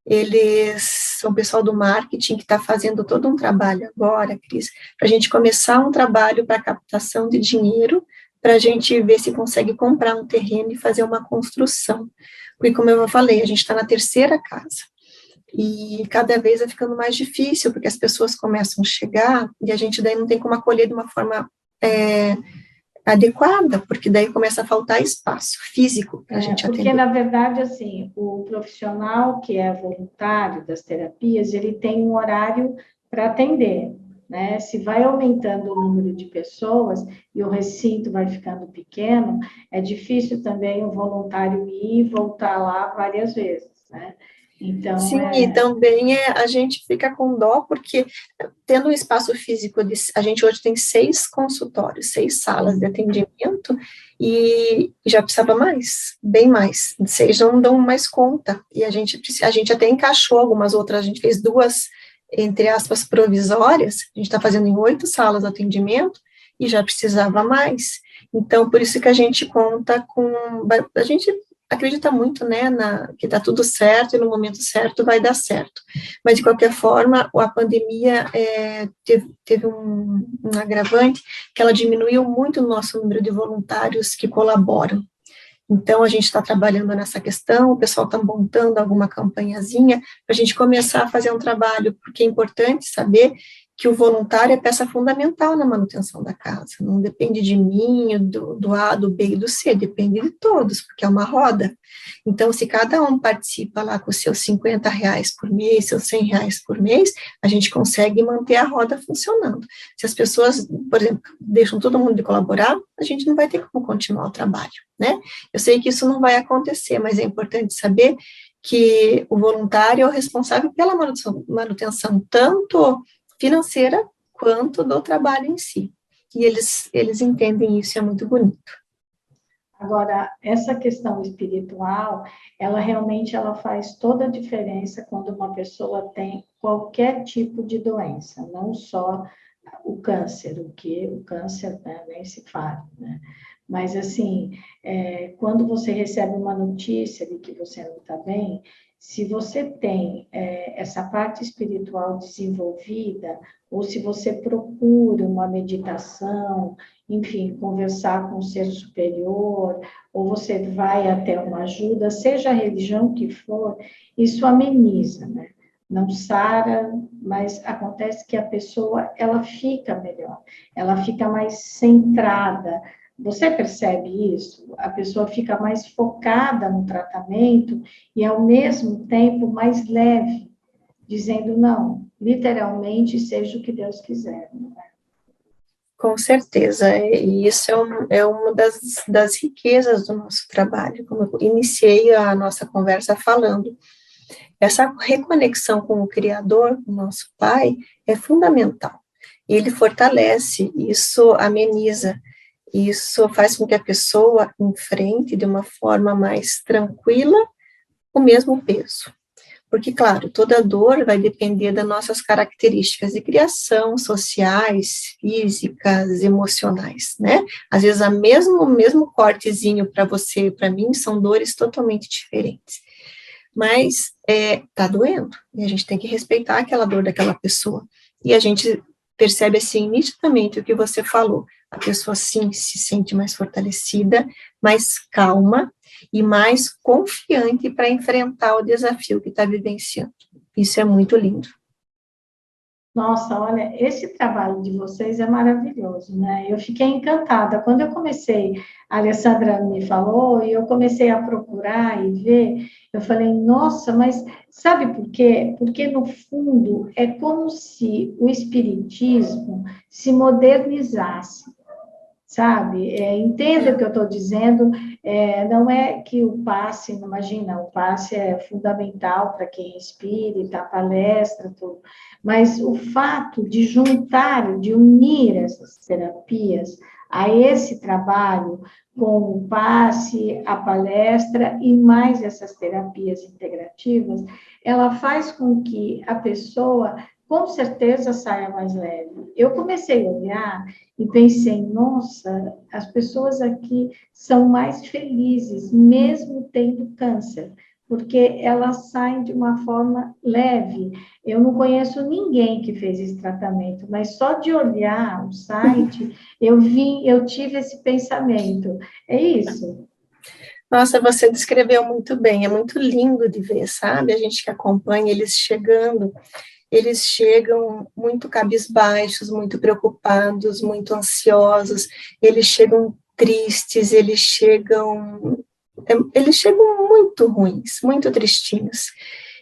eles são o pessoal do marketing que está fazendo todo um trabalho agora, Cris, para a gente começar um trabalho para captação de dinheiro, para a gente ver se consegue comprar um terreno e fazer uma construção. Porque, como eu falei, a gente está na terceira casa, e cada vez vai ficando mais difícil, porque as pessoas começam a chegar, e a gente daí não tem como acolher de uma forma adequada, porque daí começa a faltar espaço físico para a gente atender. Porque, na verdade, assim, o profissional que é voluntário das terapias, ele tem um horário para atender, né? Se vai aumentando o número de pessoas e o recinto vai ficando pequeno, é difícil também o voluntário ir e voltar lá várias vezes, né? Então, sim, e também a gente fica com dó, porque tendo um espaço físico, a gente hoje tem 6 consultórios, 6 salas de atendimento, e já precisava mais, bem mais, 6 não dão mais conta, e a gente até encaixou algumas outras, a gente fez 2, entre aspas, provisórias, a gente está fazendo em 8 salas de atendimento, e já precisava mais, então por isso que a gente conta com, a gente acredita muito, né, que está tudo certo e no momento certo vai dar certo. Mas, de qualquer forma, a pandemia teve um agravante, que ela diminuiu muito o nosso número de voluntários que colaboram. Então, a gente está trabalhando nessa questão, o pessoal está montando alguma campanhazinha para a gente começar a fazer um trabalho, porque é importante saber que o voluntário é peça fundamental na manutenção da casa, não depende de mim, do A, do B e do C, depende de todos, porque é uma roda. Então, se cada um participa lá com os seus 50 reais por mês, seus 100 reais por mês, a gente consegue manter a roda funcionando. Se as pessoas, por exemplo, deixam todo mundo de colaborar, a gente não vai ter como continuar o trabalho, né? Eu sei que isso não vai acontecer, mas é importante saber que o voluntário é o responsável pela manutenção tanto financeira quanto do trabalho em si. E eles entendem isso, é muito bonito. Agora, essa questão espiritual, ela realmente faz toda a diferença quando uma pessoa tem qualquer tipo de doença, não só o câncer, o câncer, né, nem se fala, né? Mas, assim, quando você recebe uma notícia de que você não está bem, se você tem essa parte espiritual desenvolvida, ou se você procura uma meditação, enfim, conversar com o ser superior, ou você vai até uma ajuda, seja a religião que for, isso ameniza, né? Não sara, mas acontece que a pessoa, ela fica melhor, ela fica mais centrada. Você percebe isso? A pessoa fica mais focada no tratamento e, ao mesmo tempo, mais leve, dizendo, não, literalmente, seja o que Deus quiser. Não é? Com certeza, e isso é uma das riquezas do nosso trabalho, como eu iniciei a nossa conversa falando. Essa reconexão com o Criador, o nosso Pai, é fundamental. Ele fortalece, isso ameniza, isso faz com que a pessoa enfrente de uma forma mais tranquila o mesmo peso. Porque, claro, toda dor vai depender das nossas características de criação, sociais, físicas, emocionais, né? Às vezes, o mesmo cortezinho para você e para mim são dores totalmente diferentes. Mas tá doendo, e a gente tem que respeitar aquela dor daquela pessoa. E a gente percebe, assim, nitidamente o que você falou. A pessoa, sim, se sente mais fortalecida, mais calma, e mais confiante para enfrentar o desafio que está vivenciando. Isso é muito lindo. Nossa, olha, esse trabalho de vocês é maravilhoso, né? Eu fiquei encantada. Quando eu comecei, a Alessandra me falou, e eu comecei a procurar e ver, eu falei, nossa, mas sabe por quê? Porque, no fundo, é como se o espiritismo se modernizasse, sabe? Entenda o que eu estou dizendo, não é que o passe, imagina, o passe é fundamental para quem é espírita, palestra, tudo, mas o fato de juntar, de unir essas terapias a esse trabalho, com o passe, a palestra e mais essas terapias integrativas, ela faz com que a pessoa, com certeza, saia mais leve. Eu comecei a olhar e pensei, nossa, as pessoas aqui são mais felizes, mesmo tendo câncer, porque elas saem de uma forma leve. Eu não conheço ninguém que fez esse tratamento, mas só de olhar o site, eu tive esse pensamento. É isso. Nossa, você descreveu muito bem, é muito lindo de ver, sabe? A gente que acompanha eles chegam muito cabisbaixos, muito preocupados, muito ansiosos, eles chegam tristes, eles chegam muito ruins, muito tristinhos.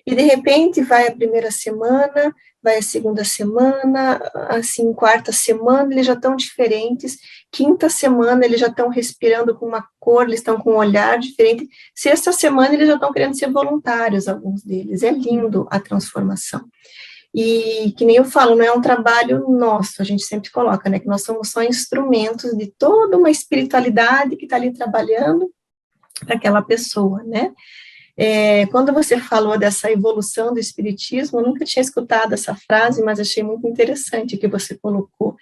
E de repente vai a primeira semana, vai a segunda semana, assim, quarta semana, eles já estão diferentes, quinta semana eles já estão respirando com uma cor, eles estão com um olhar diferente, sexta semana eles já estão querendo ser voluntários, alguns deles, é lindo a transformação. E que nem eu falo, não é um trabalho nosso, a gente sempre coloca, né, que nós somos só instrumentos de toda uma espiritualidade que está ali trabalhando para aquela pessoa, né. Quando você falou dessa evolução do espiritismo, eu nunca tinha escutado essa frase, mas achei muito interessante o que você colocou,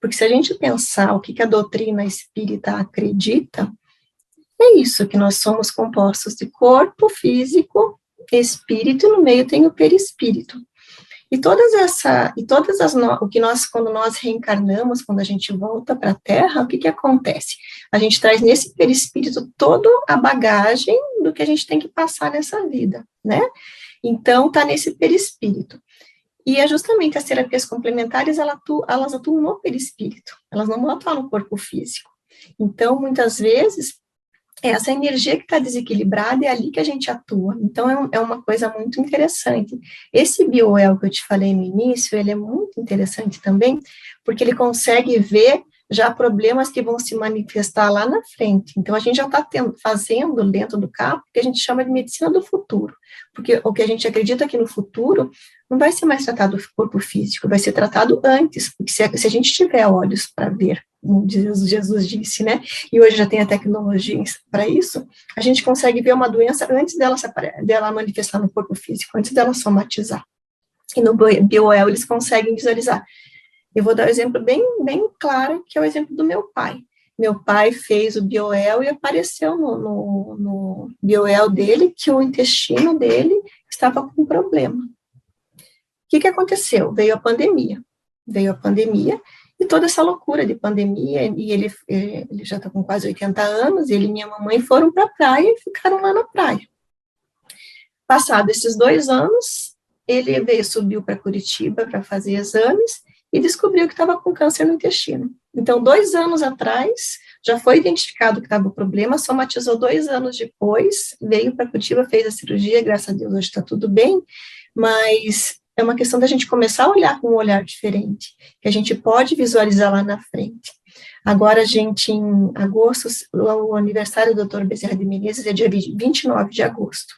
porque se a gente pensar o que a doutrina espírita acredita, é isso, que nós somos compostos de corpo físico, espírito, e no meio tem o perispírito. O que nós, quando nós reencarnamos, quando a gente volta para a Terra, o que acontece? A gente traz nesse perispírito toda a bagagem do que a gente tem que passar nessa vida, né? Então, está nesse perispírito. E é justamente as terapias complementares, elas atuam no perispírito, elas não atuam no corpo físico. Então, muitas vezes, essa energia que está desequilibrada é ali que a gente atua. Então, é uma coisa muito interessante. Esse bioel que eu te falei no início, ele é muito interessante também, porque ele consegue ver já problemas que vão se manifestar lá na frente. Então, a gente já está fazendo dentro do campo o que a gente chama de medicina do futuro, porque o que a gente acredita que no futuro não vai ser mais tratado o corpo físico, vai ser tratado antes, porque se a gente tiver olhos para ver, como Jesus disse, né, e hoje já tem a tecnologia para isso, a gente consegue ver uma doença antes dela manifestar no corpo físico, antes dela somatizar. E no bioel eles conseguem visualizar. Eu vou dar um exemplo bem, bem claro, que é o exemplo do meu pai. Meu pai fez o bioel e apareceu no bioel dele que o intestino dele estava com problema. O que aconteceu? Veio a pandemia e toda essa loucura de pandemia, e ele já está com quase 80 anos, ele e minha mamãe foram para a praia e ficaram lá na praia. Passado esses 2 anos, ele subiu para Curitiba para fazer exames e descobriu que estava com câncer no intestino. Então, 2 anos atrás, já foi identificado que estava o problema, somatizou 2 anos depois, veio para Curitiba, fez a cirurgia, graças a Deus hoje está tudo bem, mas é uma questão da gente começar a olhar com um olhar diferente, que a gente pode visualizar lá na frente. Agora, em agosto, o aniversário do Dr. Bezerra de Menezes é dia 29 de agosto.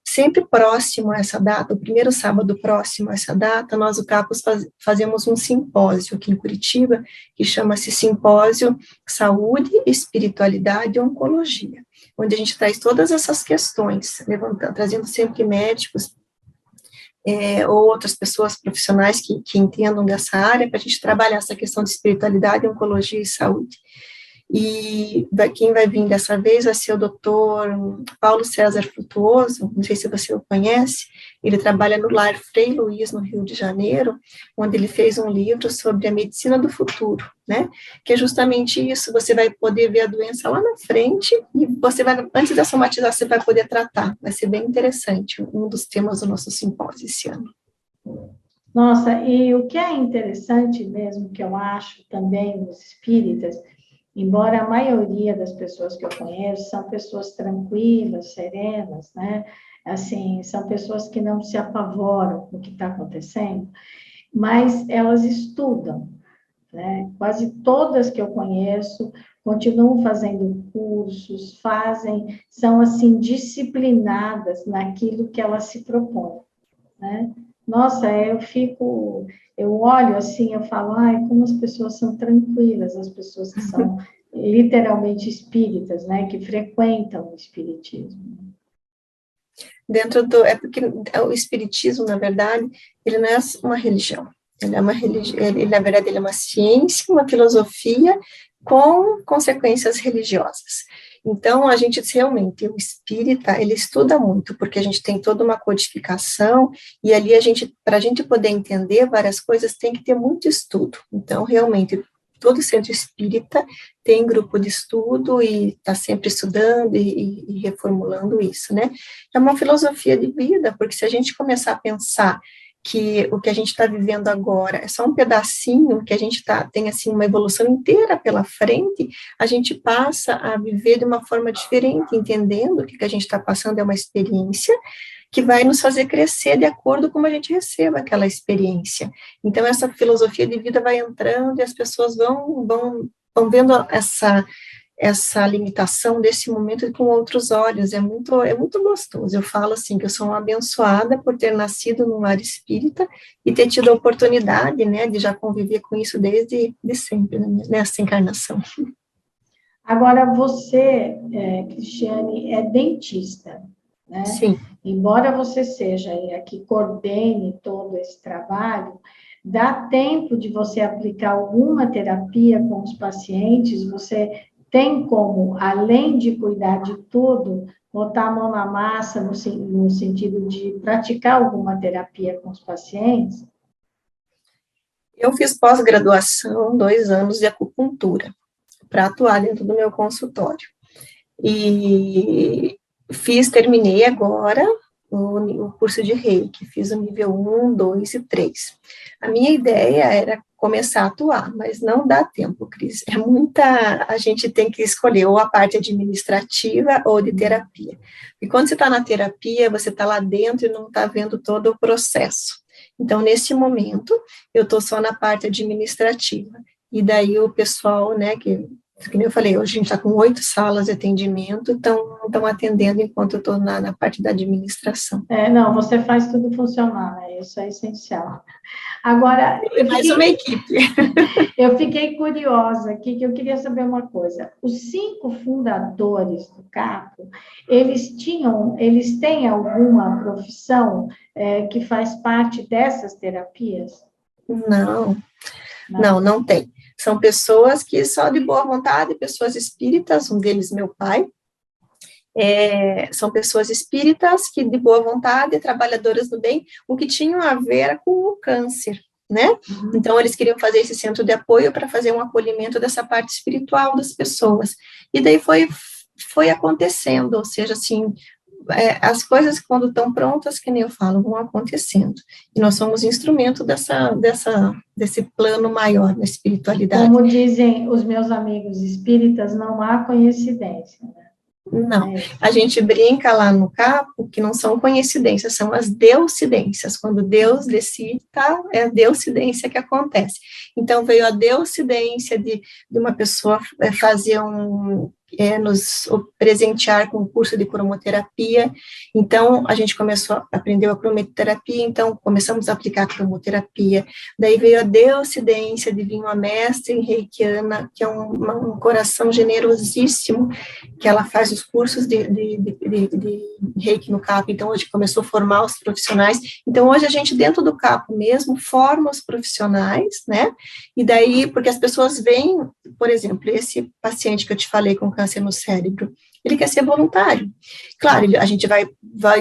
Sempre próximo a essa data, o primeiro sábado próximo a essa data, nós, o CAPUS, fazemos um simpósio aqui em Curitiba, que chama-se Simpósio Saúde, Espiritualidade e Oncologia, onde a gente traz todas essas questões, trazendo sempre médicos, ou outras pessoas profissionais que entendam dessa área, para a gente trabalhar essa questão de espiritualidade, oncologia e saúde. E quem vai vir dessa vez vai ser o doutor Paulo César Frutuoso, não sei se você o conhece, ele trabalha no Lar Frei Luiz, no Rio de Janeiro, onde ele fez um livro sobre a medicina do futuro, né, que é justamente isso, você vai poder ver a doença lá na frente, e você vai, antes da somatizar, você vai poder tratar, vai ser bem interessante, um dos temas do nosso simpósio esse ano. Nossa, e o que é interessante mesmo, que eu acho também nos espíritas, embora a maioria das pessoas que eu conheço são pessoas tranquilas, serenas, né? Assim, são pessoas que não se apavoram com o que está acontecendo, mas elas estudam, né? Quase todas que eu conheço continuam fazendo cursos, são assim disciplinadas naquilo que elas se propõem, né? Nossa, eu olho assim, eu falo, ai, como as pessoas são tranquilas, as pessoas que são literalmente espíritas, né, que frequentam o espiritismo. É porque o espiritismo, na verdade, ele não é uma religião, ele é uma religião, ele, na verdade, ele é uma ciência, uma filosofia com consequências religiosas. Então, a gente realmente, o espírita, ele estuda muito, porque a gente tem toda uma codificação, e ali para a gente poder entender várias coisas, tem que ter muito estudo. Então, realmente, todo centro espírita tem grupo de estudo e está sempre estudando e reformulando isso, né? É uma filosofia de vida, porque se a gente começar a pensar que o que a gente está vivendo agora é só um pedacinho, que a gente tem assim uma evolução inteira pela frente, a gente passa a viver de uma forma diferente, entendendo que o que a gente está passando é uma experiência que vai nos fazer crescer de acordo com como a gente receba aquela experiência. Então, essa filosofia de vida vai entrando e as pessoas vão vendo essa limitação desse momento com outros olhos, é muito gostoso. Eu falo assim, que eu sou uma abençoada por ter nascido num lar espírita e ter tido a oportunidade, né, de já conviver com isso desde de sempre, né, nessa encarnação. Agora, você, Cristiane, é dentista, né? Sim. Embora você seja a que coordene todo esse trabalho, dá tempo de você aplicar alguma terapia com os pacientes? Você tem como, além de cuidar de tudo, botar a mão na massa no sentido de praticar alguma terapia com os pacientes? Eu fiz pós-graduação, 2 anos de acupuntura, para atuar dentro do meu consultório. E terminei agora o curso de Reiki, fiz o nível 1, 2 e 3. A minha ideia era começar a atuar, mas não dá tempo, Cris. A gente tem que escolher ou a parte administrativa ou de terapia. E quando você está na terapia, você está lá dentro e não está vendo todo o processo. Então, nesse momento, eu estou só na parte administrativa. E daí o pessoal, né, que eu falei, hoje a gente está com 8 salas de atendimento, estão atendendo enquanto eu estou na parte da administração. Não, você faz tudo funcionar, né? Isso é essencial. Agora, É mais uma equipe. Eu fiquei curiosa aqui, que eu queria saber uma coisa. Os 5 fundadores do CAPO, eles têm alguma profissão que faz parte dessas terapias? Não tem. São pessoas que só de boa vontade, pessoas espíritas, um deles meu pai, são pessoas espíritas que de boa vontade, trabalhadoras do bem, o que tinham a ver com o câncer, né? Então, eles queriam fazer esse centro de apoio para fazer um acolhimento dessa parte espiritual das pessoas. E daí foi acontecendo, ou seja, assim, as coisas quando estão prontas, que nem eu falo, vão acontecendo. E nós somos instrumento desse plano maior na espiritualidade. Como dizem os meus amigos espíritas, não há coincidência, né? Não, a gente brinca lá no CAPO que não são coincidências, são as deucidências. Quando Deus decide, é a deucidência que acontece. Então, veio a deucidência de uma pessoa fazer nos presentear com um curso de cromoterapia. Então, a gente aprendeu a cromoterapia, então começamos a aplicar a cromoterapia. Daí veio a deucidência de vir uma mestre reikiana, que é um coração generosíssimo, que ela faz os cursos de reiki no CAPO. Então, hoje começou a formar os profissionais. Então, hoje a gente, dentro do CAPO mesmo, forma os profissionais, né? E daí, porque as pessoas veem, por exemplo, esse paciente que eu te falei com câncer no cérebro, ele quer ser voluntário. Claro, a gente vai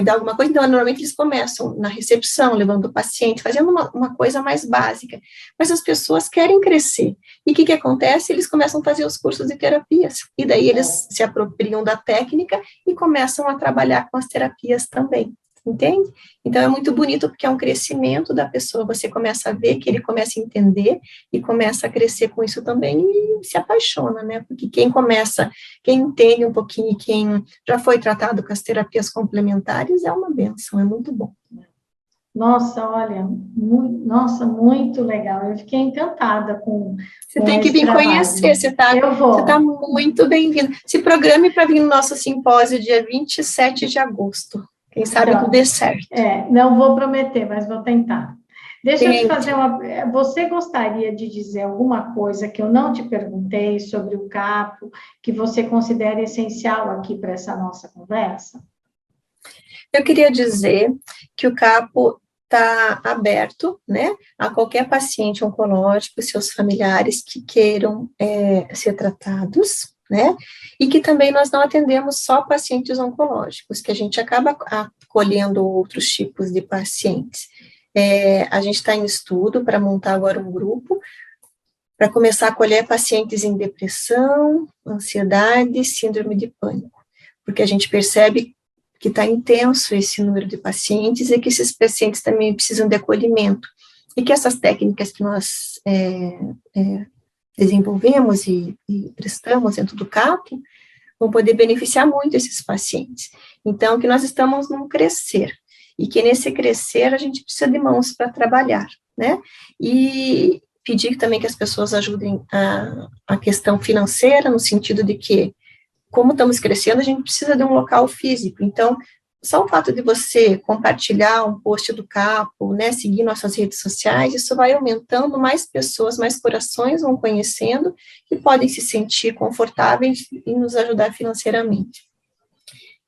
dar alguma coisa, então, normalmente eles começam na recepção, levando o paciente, fazendo uma coisa mais básica, mas as pessoas querem crescer. E o que acontece? Eles começam a fazer os cursos de terapias, e daí eles se apropriam da técnica e começam a trabalhar com as terapias também, entende? Então, é muito bonito porque é um crescimento da pessoa, você começa a ver que ele começa a entender e começa a crescer com isso também e se apaixona, né? Porque quem entende um pouquinho, quem já foi tratado com as terapias complementares, é uma bênção, é muito bom. Nossa, olha, muito legal. Eu fiquei encantada Você com tem que esse vir trabalho. conhecer, você Eu tá vou. muito bem-vindo. Se programe para vir no nosso simpósio dia 27 de agosto. Quem sabe tudo dê certo. Não vou prometer, mas vou tentar. Deixa eu te fazer Tente. Você gostaria de dizer alguma coisa que eu não te perguntei sobre o capo, que você considera essencial aqui para essa nossa conversa? Eu queria dizer que o CAPO está aberto, né, a qualquer paciente oncológico e seus familiares que queiram ser tratados, né, e que também nós não atendemos só pacientes oncológicos, que a gente acaba acolhendo outros tipos de pacientes. A gente está em estudo para montar agora um grupo para começar a acolher pacientes em depressão, ansiedade, síndrome de pânico, porque a gente percebe que está intenso esse número de pacientes e que esses pacientes também precisam de acolhimento, e que essas técnicas que nós desenvolvemos e prestamos dentro do CAPO vão poder beneficiar muito esses pacientes. Então, que nós estamos num crescer, e que nesse crescer a gente precisa de mãos para trabalhar, né, e pedir também que as pessoas ajudem a questão financeira, no sentido de que, como estamos crescendo, a gente precisa de um local físico. Então, só o fato de você compartilhar um post do CAPO, né, seguir nossas redes sociais, isso vai aumentando, mais pessoas, mais corações vão conhecendo e podem se sentir confortáveis e nos ajudar financeiramente.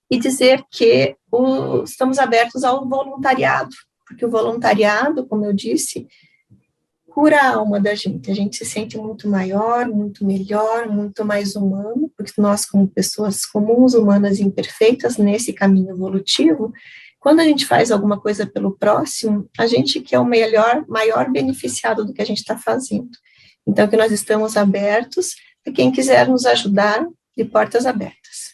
E dizer que estamos abertos ao voluntariado, porque o voluntariado, como eu disse, cura a alma da gente, a gente se sente muito maior, muito melhor, muito mais humano, porque nós, como pessoas comuns, humanas e imperfeitas, nesse caminho evolutivo, quando a gente faz alguma coisa pelo próximo, a gente que é o maior beneficiado do que a gente está fazendo. Então, que nós estamos abertos a quem quiser nos ajudar, de portas abertas.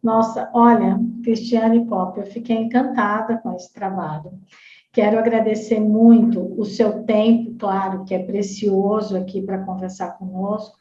Nossa, olha, Cristiane Popp, eu fiquei encantada com esse trabalho. Quero agradecer muito o seu tempo, claro, que é precioso aqui para conversar conosco,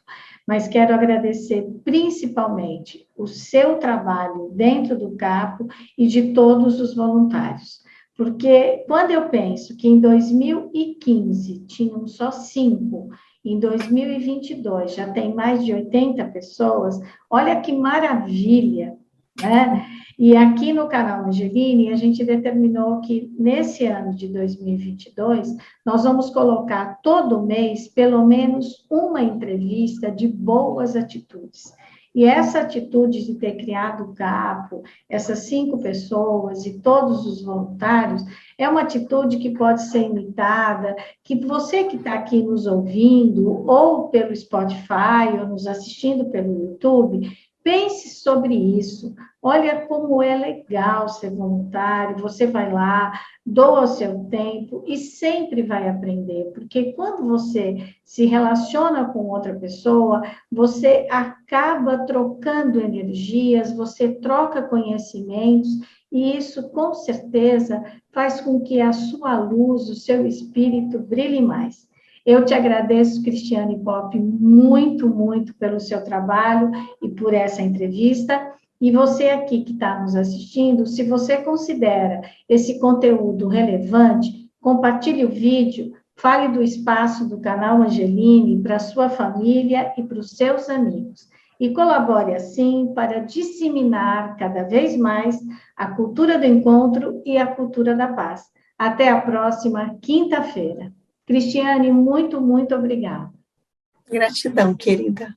mas quero agradecer principalmente o seu trabalho dentro do CAPO e de todos os voluntários. Porque quando eu penso que em 2015 tinham só 5, em 2022 já tem mais de 80 pessoas, olha que maravilha, né? E aqui no canal Angeline, a gente determinou que nesse ano de 2022, nós vamos colocar todo mês pelo menos uma entrevista de boas atitudes. E essa atitude de ter criado o CAPO, essas 5 pessoas e todos os voluntários, é uma atitude que pode ser imitada, que você que está aqui nos ouvindo, ou pelo Spotify, ou nos assistindo pelo YouTube, pense sobre isso. Olha como é legal ser voluntário. Você vai lá, doa o seu tempo e sempre vai aprender, porque quando você se relaciona com outra pessoa, você acaba trocando energias, você troca conhecimentos, e isso, com certeza, faz com que a sua luz, o seu espírito brilhe mais. Eu te agradeço, Cristiane Popp, muito pelo seu trabalho e por essa entrevista. E você aqui que está nos assistindo, se você considera esse conteúdo relevante, compartilhe o vídeo, fale do espaço do canal Angeline para a sua família e para os seus amigos. E colabore assim para disseminar cada vez mais a cultura do encontro e a cultura da paz. Até a próxima quinta-feira. Cristiane, muito obrigada. Gratidão, querida.